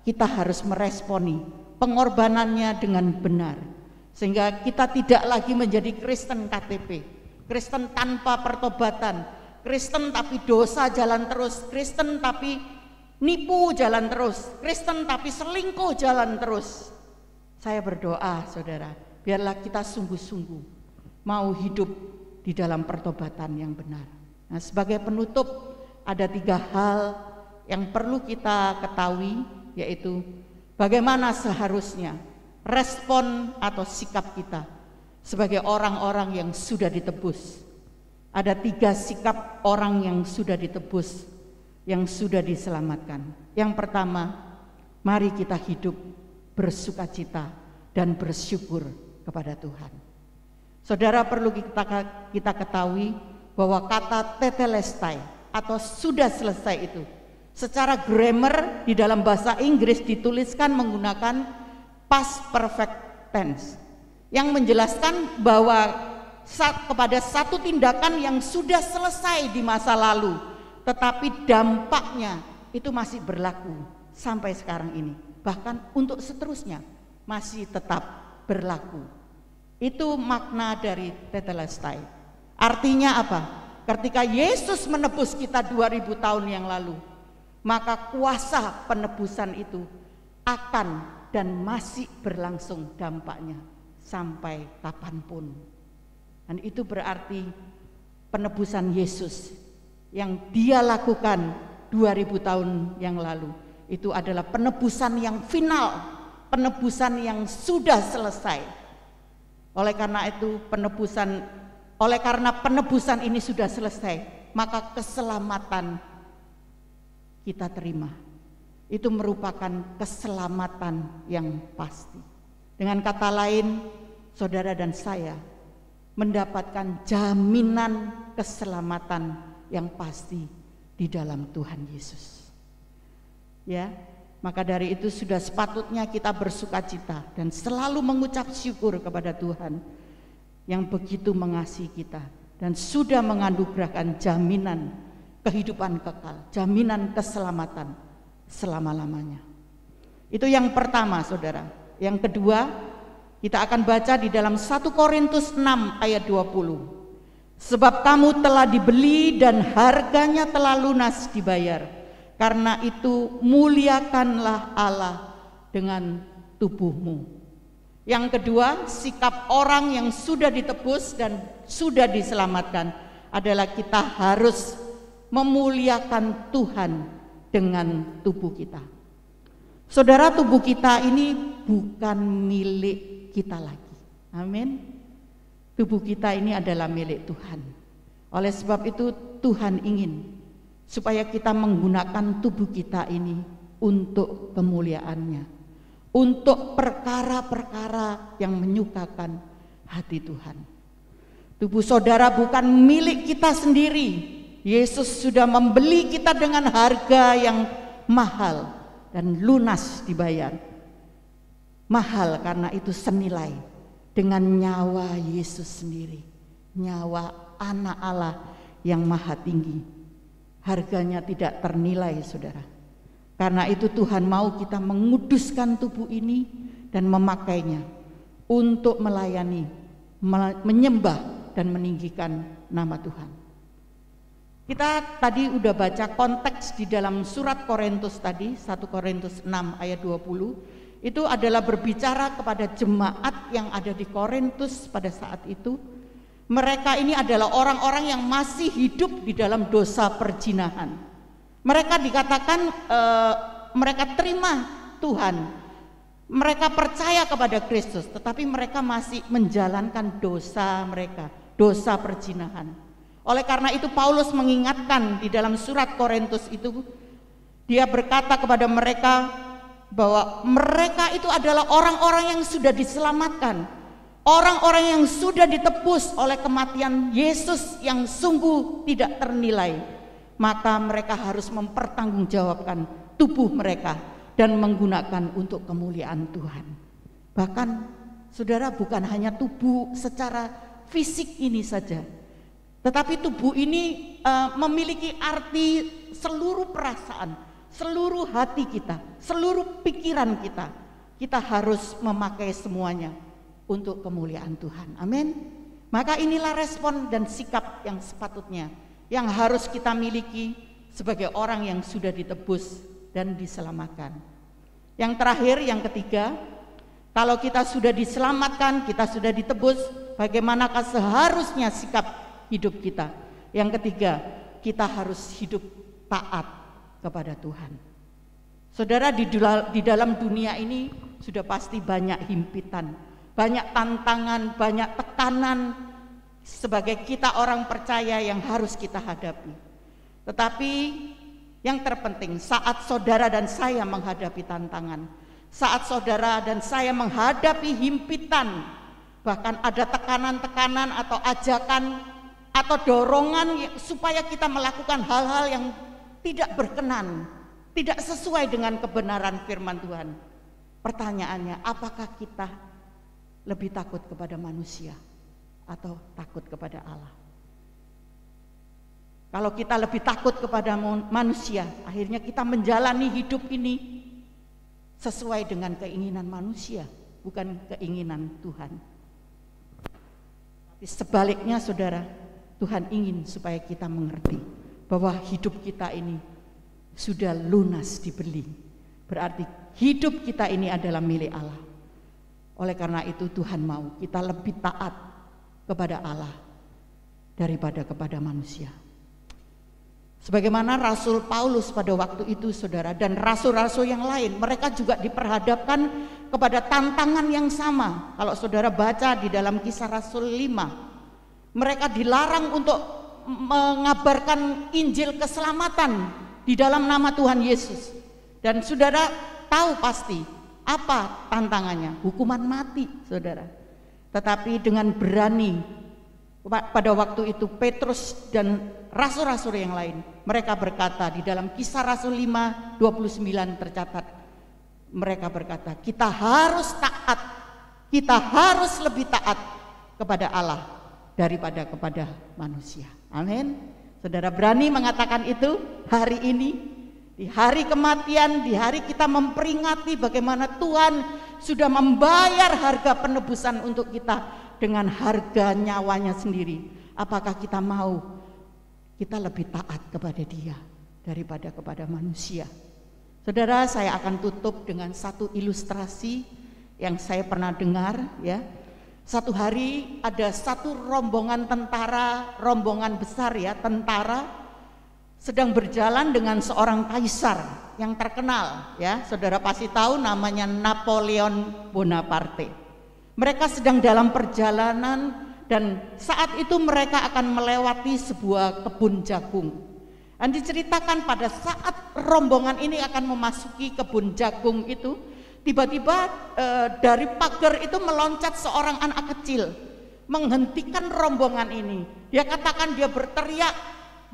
kita harus meresponi pengorbanannya dengan benar, sehingga kita tidak lagi menjadi Kristen KTP, Kristen tanpa pertobatan, Kristen tapi dosa jalan terus, Kristen tapi nipu jalan terus, Kristen tapi selingkuh jalan terus. Saya berdoa, saudara, biarlah kita sungguh-sungguh mau hidup di dalam pertobatan yang benar. Nah, sebagai penutup, ada 3 hal yang perlu kita ketahui, yaitu bagaimana seharusnya respon atau sikap kita sebagai orang-orang yang sudah ditebus. Ada 3 sikap orang yang sudah ditebus, yang sudah diselamatkan. Yang pertama, mari kita hidup bersukacita dan bersyukur kepada Tuhan. Saudara, perlu kita ketahui bahwa kata tetelestai atau sudah selesai itu secara grammar di dalam bahasa Inggris dituliskan menggunakan past perfect tense, yang menjelaskan bahwa kepada satu tindakan yang sudah selesai di masa lalu, tetapi dampaknya itu masih berlaku sampai sekarang ini, bahkan untuk seterusnya masih tetap berlaku. Itu makna dari tetelestai. Artinya apa? Ketika Yesus menebus kita 2000 tahun yang lalu, maka kuasa penebusan itu akan dan masih berlangsung dampaknya sampai kapanpun. Dan itu berarti penebusan Yesus yang Dia lakukan 2000 tahun yang lalu. Itu adalah penebusan yang final, penebusan yang sudah selesai. Oleh karena penebusan ini sudah selesai, maka keselamatan kita terima. Itu merupakan keselamatan yang pasti. Dengan kata lain, saudara dan saya mendapatkan jaminan keselamatan yang pasti di dalam Tuhan Yesus. Ya, maka dari itu sudah sepatutnya kita bersukacita dan selalu mengucap syukur kepada Tuhan yang begitu mengasihi kita dan sudah menganugerahkan jaminan kehidupan kekal, jaminan keselamatan selama-lamanya. Itu yang pertama, saudara. Yang kedua, kita akan baca di dalam 1 Korintus 6 ayat 20. Sebab kamu telah dibeli dan harganya telah lunas dibayar. Karena itu muliakanlah Allah dengan tubuhmu. Yang kedua, sikap orang yang sudah ditebus dan sudah diselamatkan adalah kita harus memuliakan Tuhan dengan tubuh kita. Saudara, tubuh kita ini bukan milik kita lagi. Amin. Tubuh kita ini adalah milik Tuhan. Oleh sebab itu Tuhan ingin supaya kita menggunakan tubuh kita ini untuk kemuliaan-Nya, untuk perkara-perkara yang menyukakan hati Tuhan. Tubuh saudara bukan milik kita sendiri. Yesus sudah membeli kita dengan harga yang mahal dan lunas dibayar. Mahal karena itu senilai dengan nyawa Yesus sendiri, nyawa anak Allah yang maha tinggi. Harganya tidak ternilai, saudara. Karena itu Tuhan mau kita menguduskan tubuh ini dan memakainya untuk melayani, menyembah dan meninggikan nama Tuhan. Kita tadi udah baca konteks di dalam surat Korintus tadi, 1 Korintus 6 ayat 20. Itu adalah berbicara kepada jemaat yang ada di Korintus pada saat itu. Mereka ini adalah orang-orang yang masih hidup di dalam dosa perzinahan. Mereka dikatakan mereka terima Tuhan, mereka percaya kepada Kristus, tetapi mereka masih menjalankan dosa mereka, dosa perzinahan. Oleh karena itu Paulus mengingatkan di dalam surat Korintus itu, dia berkata kepada mereka bahwa mereka itu adalah orang-orang yang sudah diselamatkan, orang-orang yang sudah ditebus oleh kematian Yesus yang sungguh tidak ternilai. Maka mereka harus mempertanggungjawabkan tubuh mereka dan menggunakan untuk kemuliaan Tuhan. Bahkan saudara, bukan hanya tubuh secara fisik ini saja, tetapi tubuh ini memiliki arti seluruh perasaan, seluruh hati kita, seluruh pikiran kita. Kita harus memakai semuanya untuk kemuliaan Tuhan. Amin. Maka inilah respon dan sikap yang sepatutnya, yang harus kita miliki sebagai orang yang sudah ditebus dan diselamatkan. Yang terakhir, yang ketiga, kalau kita sudah diselamatkan, kita sudah ditebus, bagaimanakah seharusnya sikap hidup kita? Yang ketiga, kita harus hidup taat kepada Tuhan. Saudara, di dalam dunia ini sudah pasti banyak himpitan, banyak tantangan, banyak tekanan sebagai kita orang percaya yang harus kita hadapi. Tetapi yang terpenting, saat saudara dan saya menghadapi tantangan, saat saudara dan saya menghadapi himpitan, bahkan ada tekanan-tekanan atau ajakan atau dorongan supaya kita melakukan hal-hal yang tidak berkenan, tidak sesuai dengan kebenaran firman Tuhan. Pertanyaannya, apakah kita lebih takut kepada manusia atau takut kepada Allah? Kalau kita lebih takut kepada manusia, akhirnya kita menjalani hidup ini sesuai dengan keinginan manusia, bukan keinginan Tuhan. Tapi sebaliknya, saudara, Tuhan ingin supaya kita mengerti bahwa hidup kita ini sudah lunas dibeli. Berarti hidup kita ini adalah milik Allah. Oleh karena itu Tuhan mau kita lebih taat kepada Allah daripada kepada manusia. Sebagaimana Rasul Paulus pada waktu itu, saudara, dan rasul-rasul yang lain, mereka juga diperhadapkan kepada tantangan yang sama. Kalau saudara baca di dalam Kisah Rasul 5, mereka dilarang untuk mengabarkan Injil keselamatan di dalam nama Tuhan Yesus. Dan saudara tahu pasti apa tantangannya? Hukuman mati, saudara. Tetapi dengan berani pada waktu itu Petrus dan rasul-rasul yang lain, mereka berkata di dalam Kisah Rasul 5:29 tercatat, mereka berkata, kita harus taat, kita harus lebih taat kepada Allah daripada kepada manusia. Amin. Saudara berani mengatakan itu hari ini, di hari kematian, di hari kita memperingati bagaimana Tuhan sudah membayar harga penebusan untuk kita dengan harga nyawanya sendiri. Apakah kita mau kita lebih taat kepada Dia daripada kepada manusia? Saudara, saya akan tutup dengan satu ilustrasi yang saya pernah dengar, ya. Satu hari ada satu rombongan tentara, rombongan besar ya, tentara sedang berjalan dengan seorang kaisar yang terkenal, ya. Saudara pasti tahu namanya Napoleon Bonaparte. Mereka sedang dalam perjalanan dan saat itu mereka akan melewati sebuah kebun jagung. Dan diceritakan pada saat rombongan ini akan memasuki kebun jagung itu, tiba-tiba dari pagar itu meloncat seorang anak kecil, menghentikan rombongan ini. Dia katakan, dia berteriak,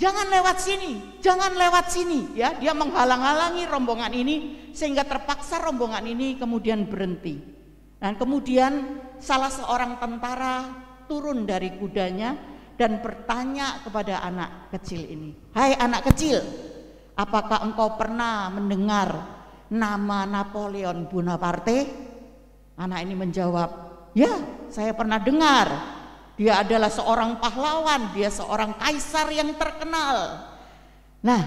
jangan lewat sini, jangan lewat sini, ya. Dia menghalang-halangi rombongan ini sehingga terpaksa rombongan ini kemudian berhenti. Dan kemudian salah seorang tentara turun dari kudanya dan bertanya kepada anak kecil ini, hai anak kecil, apakah engkau pernah mendengar nama Napoleon Bonaparte? Anak ini menjawab, ya, saya pernah dengar. Dia adalah seorang pahlawan, dia seorang kaisar yang terkenal. Nah,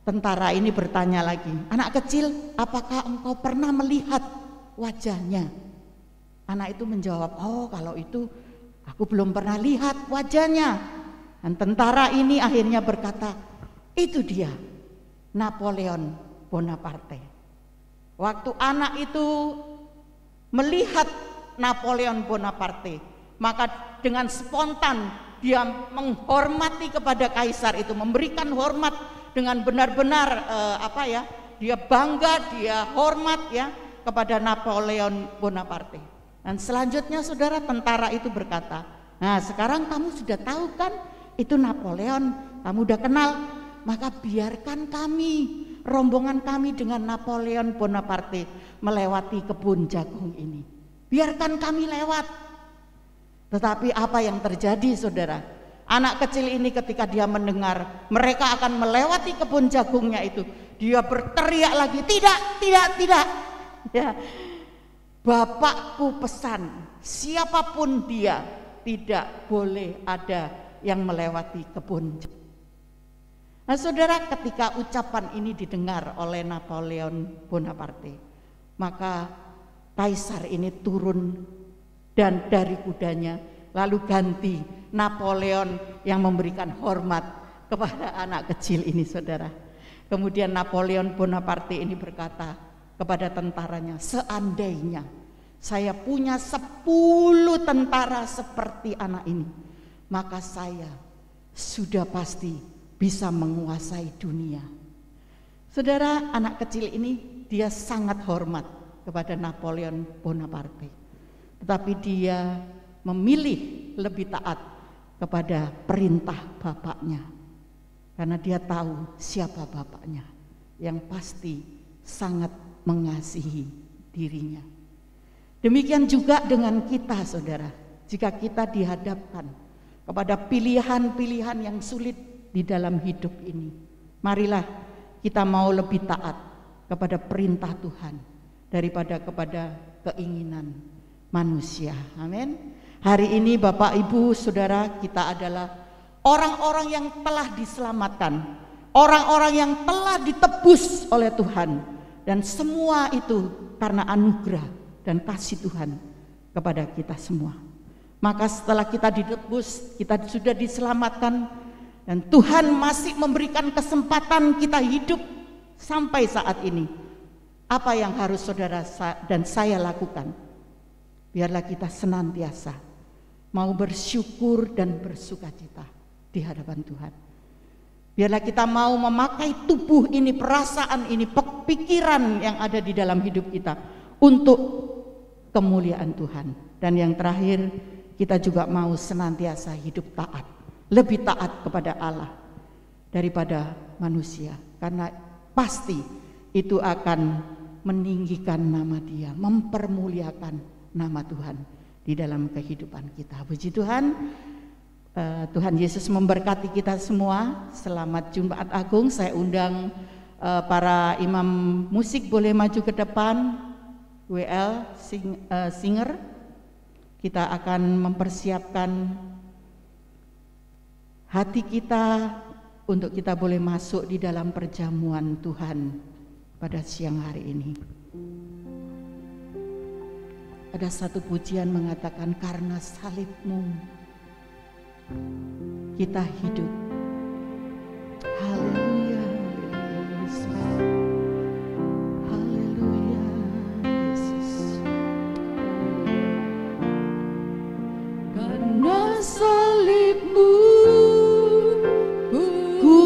tentara ini bertanya lagi, anak kecil, apakah engkau pernah melihat wajahnya? Anak itu menjawab, oh kalau itu aku belum pernah lihat wajahnya. Dan tentara ini akhirnya berkata, itu dia Napoleon Bonaparte. Waktu anak itu melihat Napoleon Bonaparte, maka dengan spontan dia menghormati kepada kaisar itu, memberikan hormat dengan benar-benar dia bangga, dia hormat ya kepada Napoleon Bonaparte. Dan selanjutnya saudara, tentara itu berkata, nah sekarang kamu sudah tahu kan itu Napoleon, kamu udah kenal, maka biarkan kami, rombongan kami dengan Napoleon Bonaparte melewati kebun jagung ini. Biarkan kami lewat. Tetapi apa yang terjadi saudara? Anak kecil ini ketika dia mendengar mereka akan melewati kebun jagungnya itu, dia berteriak lagi, tidak. Ya. Bapakku pesan, siapapun dia tidak boleh ada yang melewati kebun. Nah saudara, ketika ucapan ini didengar oleh Napoleon Bonaparte, maka kaisar ini turun dan dari kudanya, lalu ganti Napoleon yang memberikan hormat kepada anak kecil ini saudara. Kemudian Napoleon Bonaparte ini berkata kepada tentaranya, seandainya saya punya 10 tentara seperti anak ini, maka saya sudah pasti bisa menguasai dunia. Saudara, anak kecil ini dia sangat hormat kepada Napoleon Bonaparte, tetapi dia memilih lebih taat kepada perintah bapaknya, karena dia tahu siapa bapaknya yang pasti sangat mengasihi dirinya. Demikian juga dengan kita saudara, jika kita dihadapkan kepada pilihan-pilihan yang sulit di dalam hidup ini, marilah kita mau lebih taat kepada perintah Tuhan daripada kepada keinginan manusia. Amin. Hari ini Bapak Ibu Saudara, kita adalah orang-orang yang telah diselamatkan, orang-orang yang telah ditebus oleh Tuhan, dan semua itu karena anugerah dan kasih Tuhan kepada kita semua. Maka setelah kita ditebus, kita sudah diselamatkan, Dan Tuhan masih memberikan kesempatan kita hidup sampai saat ini. Apa yang harus saudara dan saya lakukan? Biarlah kita senantiasa mau bersyukur dan bersukacita di hadapan Tuhan. Biarlah kita mau memakai tubuh ini, perasaan ini, pikiran yang ada di dalam hidup kita untuk kemuliaan Tuhan. Dan yang terakhir, kita juga mau senantiasa hidup taat, lebih taat kepada Allah daripada manusia, karena pasti itu akan meninggikan nama Dia, mempermuliakan nama Tuhan di dalam kehidupan kita. Puji Tuhan. Tuhan Yesus memberkati kita semua. Selamat Jumat Agung. Saya undang para imam musik boleh maju ke depan. WL singer. Kita akan mempersiapkan hati kita untuk kita boleh masuk di dalam perjamuan Tuhan pada siang hari ini. Ada satu pujian mengatakan, karena salib-Mu kita hidup. Haleluya, Yesus. Haleluya, Yesus. Karena salib-Mu ku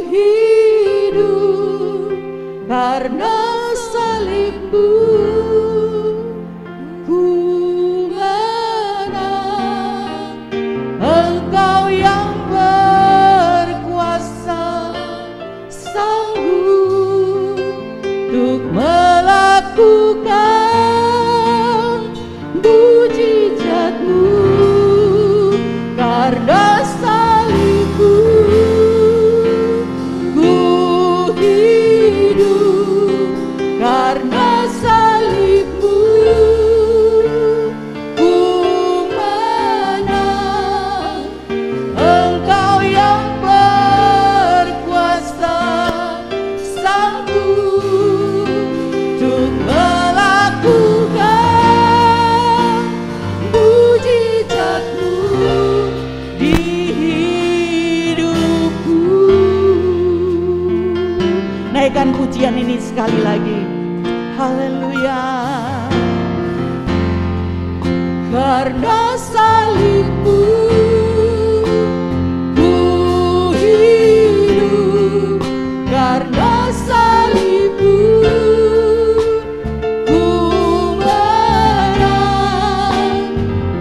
hidup. Karena salib-Mu melakukan mujizat-Mu. Karena salib-Mu ku hidup. Karena salib-Mu ku menang. Engkau yang berkuasa, sanggup untuk melakukan mujizat-Mu di hidupku. Naikkan pujian ini sekali lagi. Haleluya. Karena salib-Mu ku hidup. Karena salib-Mu ku menang.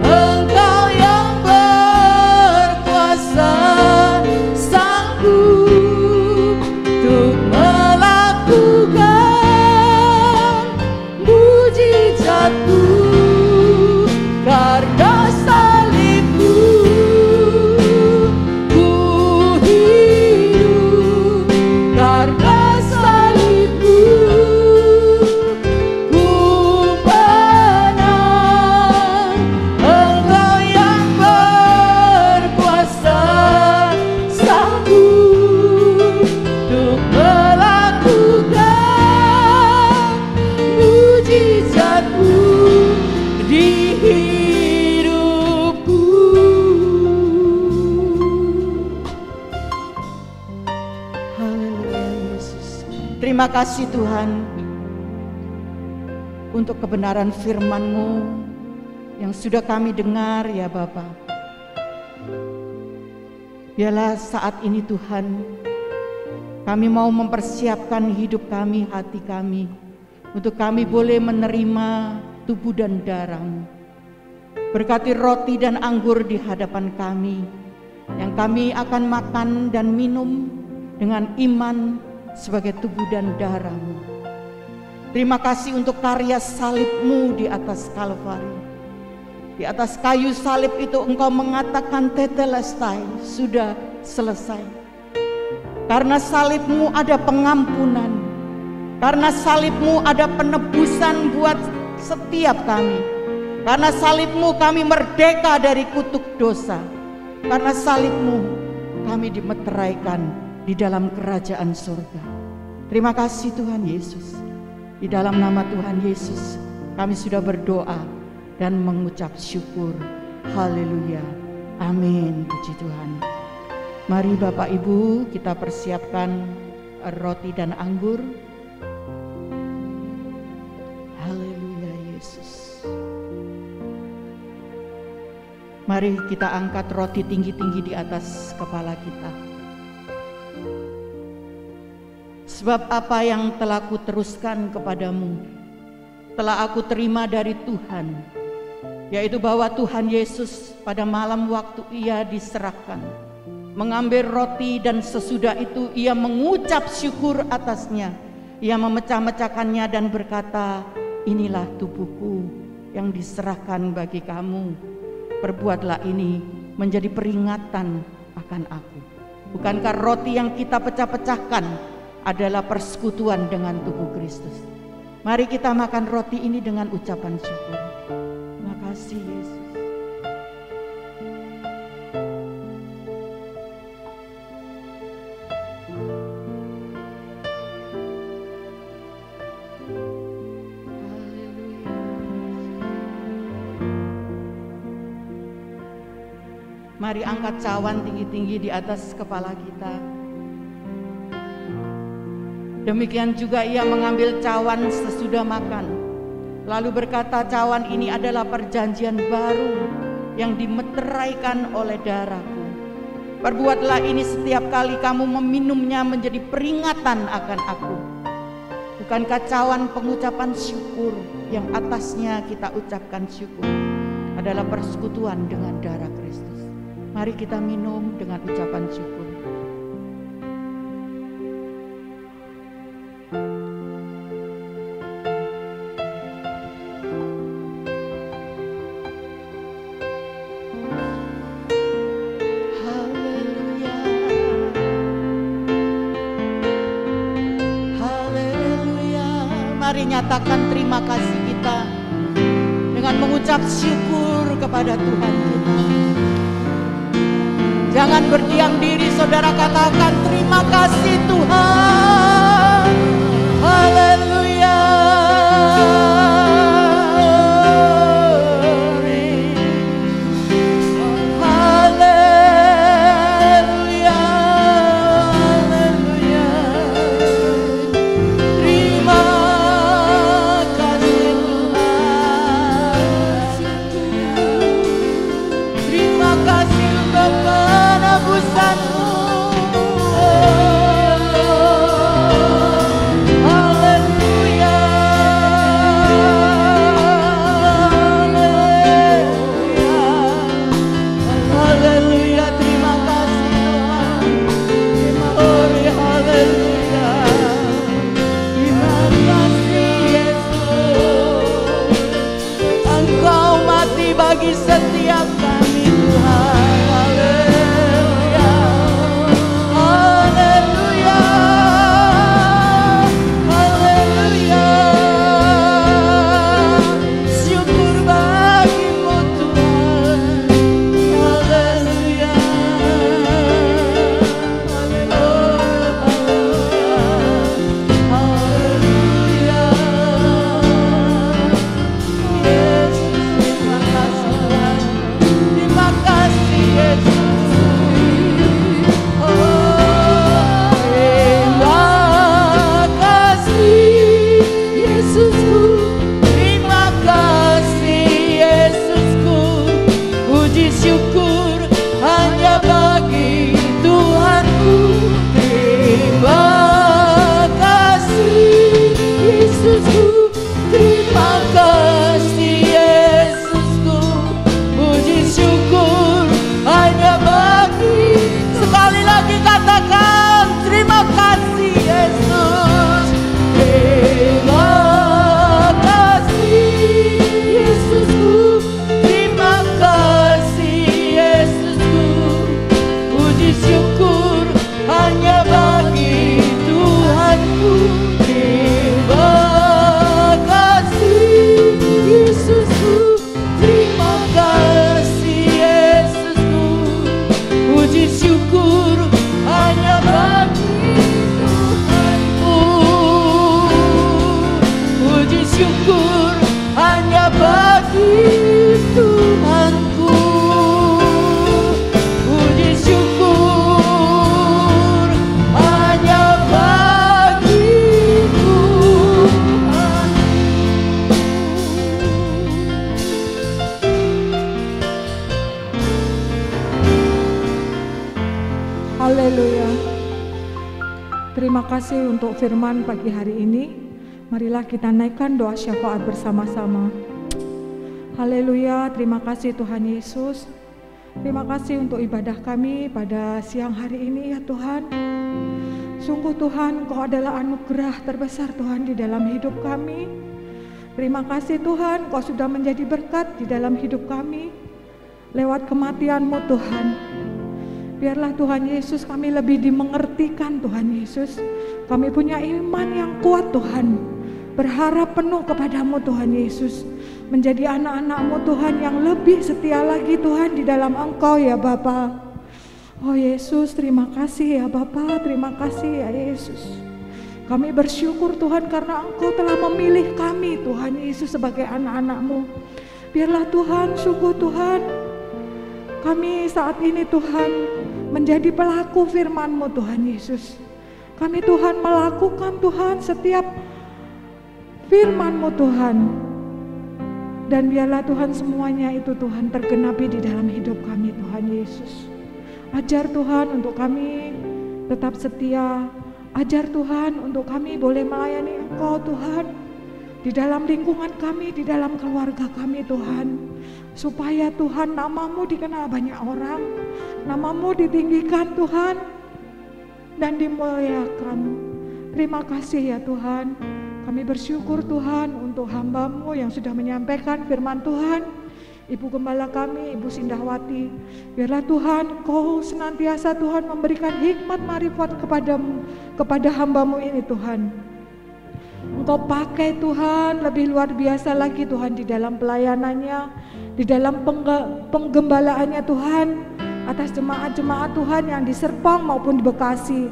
Engkau yang berkuasa, sanggup untuk melakukan mujizat-Mu. Karena salib-Mu ku hidup. Karena salib-Mu ku menang. Engkau yang berkuasa, sanggup untuk melakukan mujizat-Mu di hidupku. Haleluya, Yesus. Terima kasih Tuhan untuk kebenaran firman-Mu yang sudah kami dengar ya Bapa. Biarlah saat ini Tuhan, kami mau mempersiapkan hidup kami, hati kami, untuk kami boleh menerima tubuh dan darah-Mu. Berkati roti dan anggur di hadapan kami, yang kami akan makan dan minum dengan iman sebagai tubuh dan darah-Mu. Terima kasih untuk karya salib-Mu di atas Kalvari. Di atas kayu salib itu Engkau mengatakan tetelestai, sudah selesai. Karena salib-Mu ada pengampunan. Karena salib-Mu ada penebusan buat setiap kami. Karena salib-Mu kami merdeka dari kutuk dosa. Karena salib-Mu kami dimeteraikan di dalam kerajaan surga. Terima kasih Tuhan Yesus. Di dalam nama Tuhan Yesus kami sudah berdoa dan mengucap syukur. Haleluya. Amin. Puji Tuhan. Mari Bapak Ibu kita persiapkan roti dan anggur. Haleluya Yesus. Mari kita angkat roti tinggi-tinggi di atas kepala kita. Sebab apa yang telah kuteruskan kepadamu telah aku terima dari Tuhan, yaitu bahwa Tuhan Yesus pada malam waktu ia diserahkan mengambil roti, dan sesudah itu ia mengucap syukur atasnya. Ia memecah-mecahkannya dan berkata, inilah tubuhku yang diserahkan bagi kamu. Perbuatlah ini menjadi peringatan akan aku. Bukankah roti yang kita pecah-pecahkan adalah persekutuan dengan tubuh Kristus? Mari kita makan roti ini dengan ucapan syukur. Terima kasih Yesus. Mari angkat cawan tinggi-tinggi di atas kepala kita. Demikian juga ia mengambil cawan sesudah makan, lalu berkata, cawan ini adalah perjanjian baru yang dimeteraikan oleh darahku. Perbuatlah ini setiap kali kamu meminumnya menjadi peringatan akan aku. Bukankah cawan pengucapan syukur yang atasnya kita ucapkan syukur adalah persekutuan dengan darah Kristus? Mari kita minum dengan ucapan syukur. Haleluya, haleluya. Mari nyatakan terima kasih kita dengan mengucap syukur kepada Tuhan kita. Jangan berdiam diri, saudara, katakan terima kasih Tuhan. Haleluya. Haleluya. Haleluya. Terima kasih Tuhan. Terima kasih untuk penebusan-Mu. Haleluya. Haleluya. Terima kasih Tuhan. Haleluya. Terima kasih Yesus. Engkau mati bagi setiap kami Tuhan. Haleluya. Haleluya. Haleluya. Syukur bagi-Mu Tuhan. Haleluya. Haleluya. Yesus, terima kasih Tuhan. Terima kasih Yesus. Oh, terima kasih Yesusku. Terima kasih Yesusku. Puji syukur hanya bagi Tuhanku. Terima kasih Yesusku. Terima kasih Yesusku. Puji syukur hanya bagi. Sekali lagi katakan terima kasih Yesus. Terima kasih Yesusku. Terima kasih Yesusku. Puji syukur hanya bagi Tuhanku. Terima kasih Yesusku. Terima kasih Yesusku. Puji syukur hanya bagi Tuhanku. Puji syukur hanya bagi Tuhanku. Puji syukur Terima kasih untuk firman pagi hari ini. Marilah kita naikkan doa syafaat bersama-sama. Haleluya, terima kasih Tuhan Yesus. Terima kasih untuk ibadah kami pada siang hari ini ya Tuhan. Sungguh Tuhan, Engkau adalah anugerah terbesar Tuhan di dalam hidup kami. Terima kasih Tuhan, Engkau sudah menjadi berkat di dalam hidup kami lewat kematian-Mu Tuhan. Biarlah Tuhan Yesus kami lebih dimengertikan Tuhan Yesus. Kami punya iman yang kuat Tuhan, berharap penuh kepadamu Tuhan Yesus, menjadi anak-anak-Mu Tuhan yang lebih setia lagi Tuhan di dalam Engkau ya Bapa. Oh Yesus, terima kasih ya Bapa, terima kasih ya Yesus. Kami bersyukur Tuhan karena Engkau telah memilih kami Tuhan Yesus sebagai anak-anak-Mu. Biarlah Tuhan, sungguh Tuhan, kami saat ini Tuhan menjadi pelaku firman-Mu Tuhan Yesus. Kami Tuhan melakukan Tuhan setiap firman-Mu Tuhan. Dan biarlah Tuhan semuanya itu Tuhan tergenapi di dalam hidup kami Tuhan Yesus. Ajar Tuhan untuk kami tetap setia. Ajar Tuhan untuk kami boleh melayani Engkau Tuhan. Di dalam lingkungan kami, di dalam keluarga kami Tuhan. Supaya Tuhan nama-Mu dikenal banyak orang. Nama-Mu ditinggikan Tuhan. Dan dimuliakan. Terima kasih ya Tuhan. Kami bersyukur Tuhan untuk hamba-Mu yang sudah menyampaikan firman Tuhan. Ibu Gembala kami, Ibu Sindahwati. Biarlah Tuhan Kau senantiasa Tuhan memberikan hikmat marifat kepada hamba-Mu ini Tuhan. Engkau pakai Tuhan lebih luar biasa lagi Tuhan di dalam pelayanannya, di dalam penggembalaannya Tuhan, atas jemaat-jemaat Tuhan yang di Serpong maupun di Bekasi.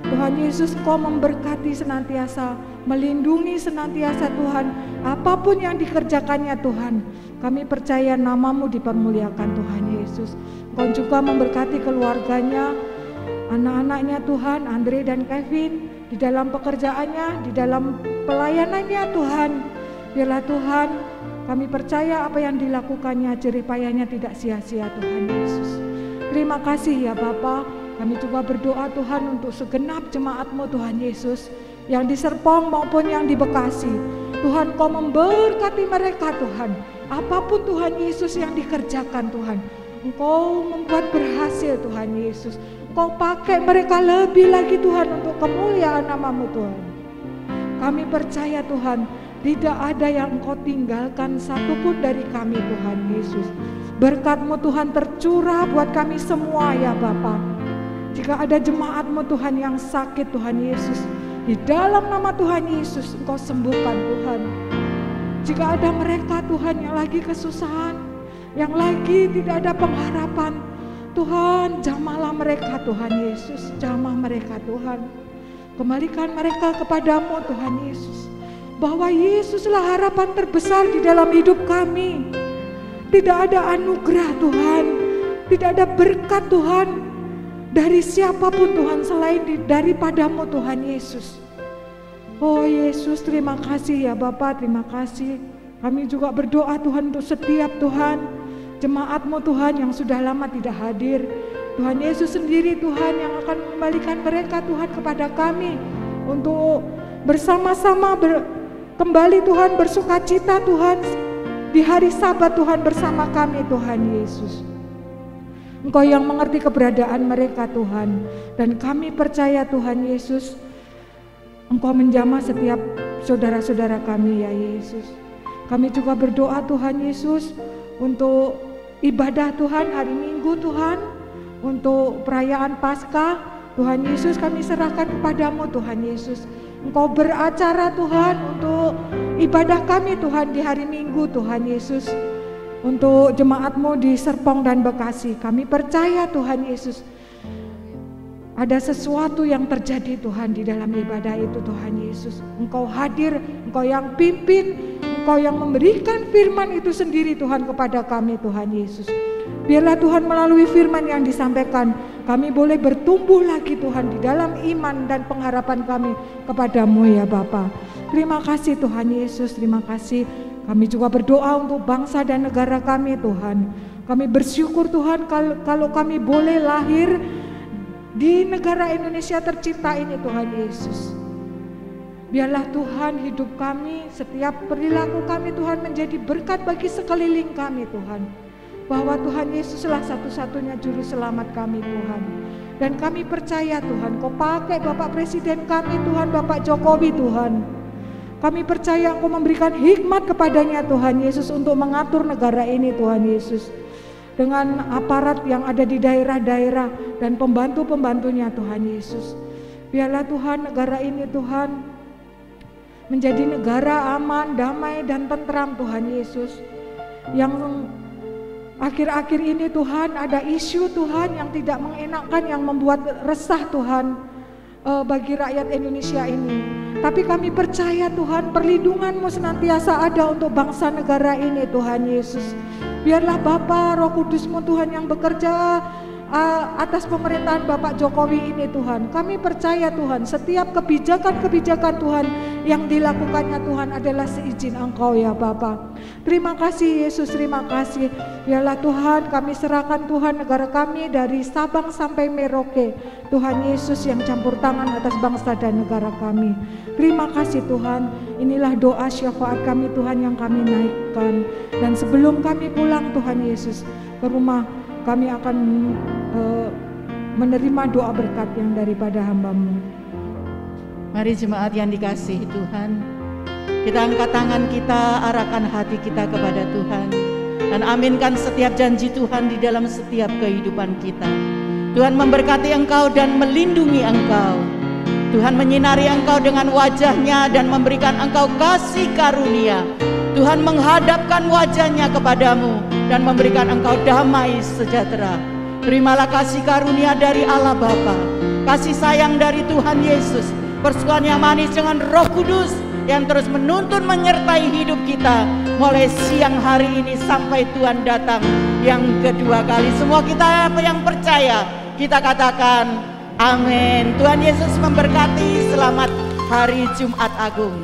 Tuhan Yesus Engkau memberkati senantiasa, melindungi senantiasa Tuhan, apapun yang dikerjakannya Tuhan. Kami percaya nama-Mu dipermuliakan Tuhan Yesus. Engkau juga memberkati keluarganya, anak-anaknya Tuhan, Andre dan Kevin, di dalam pekerjaannya, di dalam pelayanannya Tuhan. Biarlah Tuhan, kami percaya apa yang dilakukannya, jerih payahnya tidak sia-sia Tuhan Yesus. Terima kasih ya Bapa. Kami juga berdoa Tuhan untuk segenap jemaat-Mu Tuhan Yesus, yang di Serpong maupun yang di Bekasi. Tuhan Kau memberkati mereka Tuhan. Apapun Tuhan Yesus yang dikerjakan Tuhan, Engkau membuat berhasil Tuhan Yesus. Engkau pakai mereka lebih lagi Tuhan untuk kemuliaan nama-Mu Tuhan. Kami percaya Tuhan, tidak ada yang Engkau tinggalkan satupun dari kami Tuhan Yesus. Berkat-Mu Tuhan tercurah buat kami semua ya Bapa. Jika ada jemaat-Mu Tuhan yang sakit Tuhan Yesus, di dalam nama Tuhan Yesus Engkau sembuhkan Tuhan. Jika ada mereka Tuhan yang lagi kesusahan, yang lagi tidak ada pengharapan, Tuhan jamahlah mereka Tuhan Yesus, jamah mereka Tuhan. Kembalikan mereka kepadamu Tuhan Yesus, bahwa Yesuslah harapan terbesar di dalam hidup kami. Tidak ada anugerah Tuhan, tidak ada berkat Tuhan dari siapapun Tuhan selain daripadamu Tuhan Yesus. Oh Yesus, terima kasih ya Bapa, terima kasih. Kami juga berdoa Tuhan untuk setiap Tuhan jemaat-Mu Tuhan yang sudah lama tidak hadir. Tuhan Yesus sendiri Tuhan yang akan mengembalikan mereka Tuhan kepada kami, untuk bersama-sama kembali Tuhan bersukacita Tuhan di hari Sabat Tuhan bersama kami Tuhan Yesus. Engkau yang mengerti keberadaan mereka Tuhan, dan kami percaya Tuhan Yesus, Engkau menjamah setiap saudara-saudara kami ya Yesus. Kami juga berdoa Tuhan Yesus untuk ibadah Tuhan hari Minggu Tuhan, untuk perayaan Paskah Tuhan Yesus kami serahkan kepadamu Tuhan Yesus. Engkau beracara Tuhan untuk ibadah kami Tuhan di hari Minggu Tuhan Yesus. Untuk jemaat-Mu di Serpong dan Bekasi, kami percaya Tuhan Yesus, ada sesuatu yang terjadi Tuhan di dalam ibadah itu Tuhan Yesus. Engkau hadir, Engkau yang pimpin, Engkau yang memberikan firman itu sendiri Tuhan kepada kami Tuhan Yesus. Biarlah Tuhan melalui firman yang disampaikan, kami boleh bertumbuh lagi Tuhan di dalam iman dan pengharapan kami kepadamu ya Bapa. Terima kasih Tuhan Yesus, terima kasih. Kami juga berdoa untuk bangsa dan negara kami Tuhan. Kami bersyukur Tuhan kalau kami boleh lahir di negara Indonesia tercinta ini Tuhan Yesus. Biarlah Tuhan hidup kami, setiap perilaku kami Tuhan menjadi berkat bagi sekeliling kami Tuhan. Bahwa Tuhan Yesuslah satu-satunya juru selamat kami Tuhan. Dan kami percaya Tuhan, Kau pakai Bapak Presiden kami Tuhan, Bapak Jokowi Tuhan. Kami percaya Engkau memberikan hikmat kepadanya Tuhan Yesus untuk mengatur negara ini Tuhan Yesus. Dengan aparat yang ada di daerah-daerah dan pembantu-pembantunya Tuhan Yesus. Biarlah Tuhan negara ini Tuhan menjadi negara aman, damai dan tentram Tuhan Yesus. Yang akhir-akhir ini Tuhan ada isu Tuhan yang tidak mengenakan, yang membuat resah Tuhan bagi rakyat Indonesia ini. Tapi kami percaya Tuhan perlindungan-Mu senantiasa ada untuk bangsa negara ini Tuhan Yesus. Biarlah Bapa Roh Kudus-Mu Tuhan yang bekerja atas pemerintahan Bapak Jokowi ini Tuhan. Kami percaya Tuhan setiap kebijakan-kebijakan Tuhan yang dilakukannya Tuhan adalah seizin Engkau ya Bapa. Terima kasih Yesus, terima kasih. Biarlah Tuhan kami serahkan Tuhan negara kami dari Sabang sampai Merauke. Tuhan Yesus yang campur tangan atas bangsa dan negara kami. Terima kasih Tuhan. Inilah doa syafaat kami Tuhan yang kami naikkan. Dan sebelum kami pulang Tuhan Yesus ke rumah, kami akan menerima doa berkat yang daripada hamba-Mu. Mari jemaat yang dikasihi Tuhan, kita angkat tangan kita, arahkan hati kita kepada Tuhan, dan aminkan setiap janji Tuhan di dalam setiap kehidupan kita. Tuhan memberkati engkau dan melindungi engkau. Tuhan menyinari engkau dengan wajah-Nya dan memberikan engkau kasih karunia. Tuhan menghadapkan wajah-Nya kepadamu dan memberikan engkau damai sejahtera. Terimalah kasih karunia dari Allah Bapa, kasih sayang dari Tuhan Yesus, persekutuan yang manis dengan Roh Kudus yang terus menuntun menyertai hidup kita mulai siang hari ini sampai Tuhan datang yang kedua kali. Semua kita yang percaya, kita katakan amin. Tuhan Yesus memberkati. Selamat hari Jumat Agung.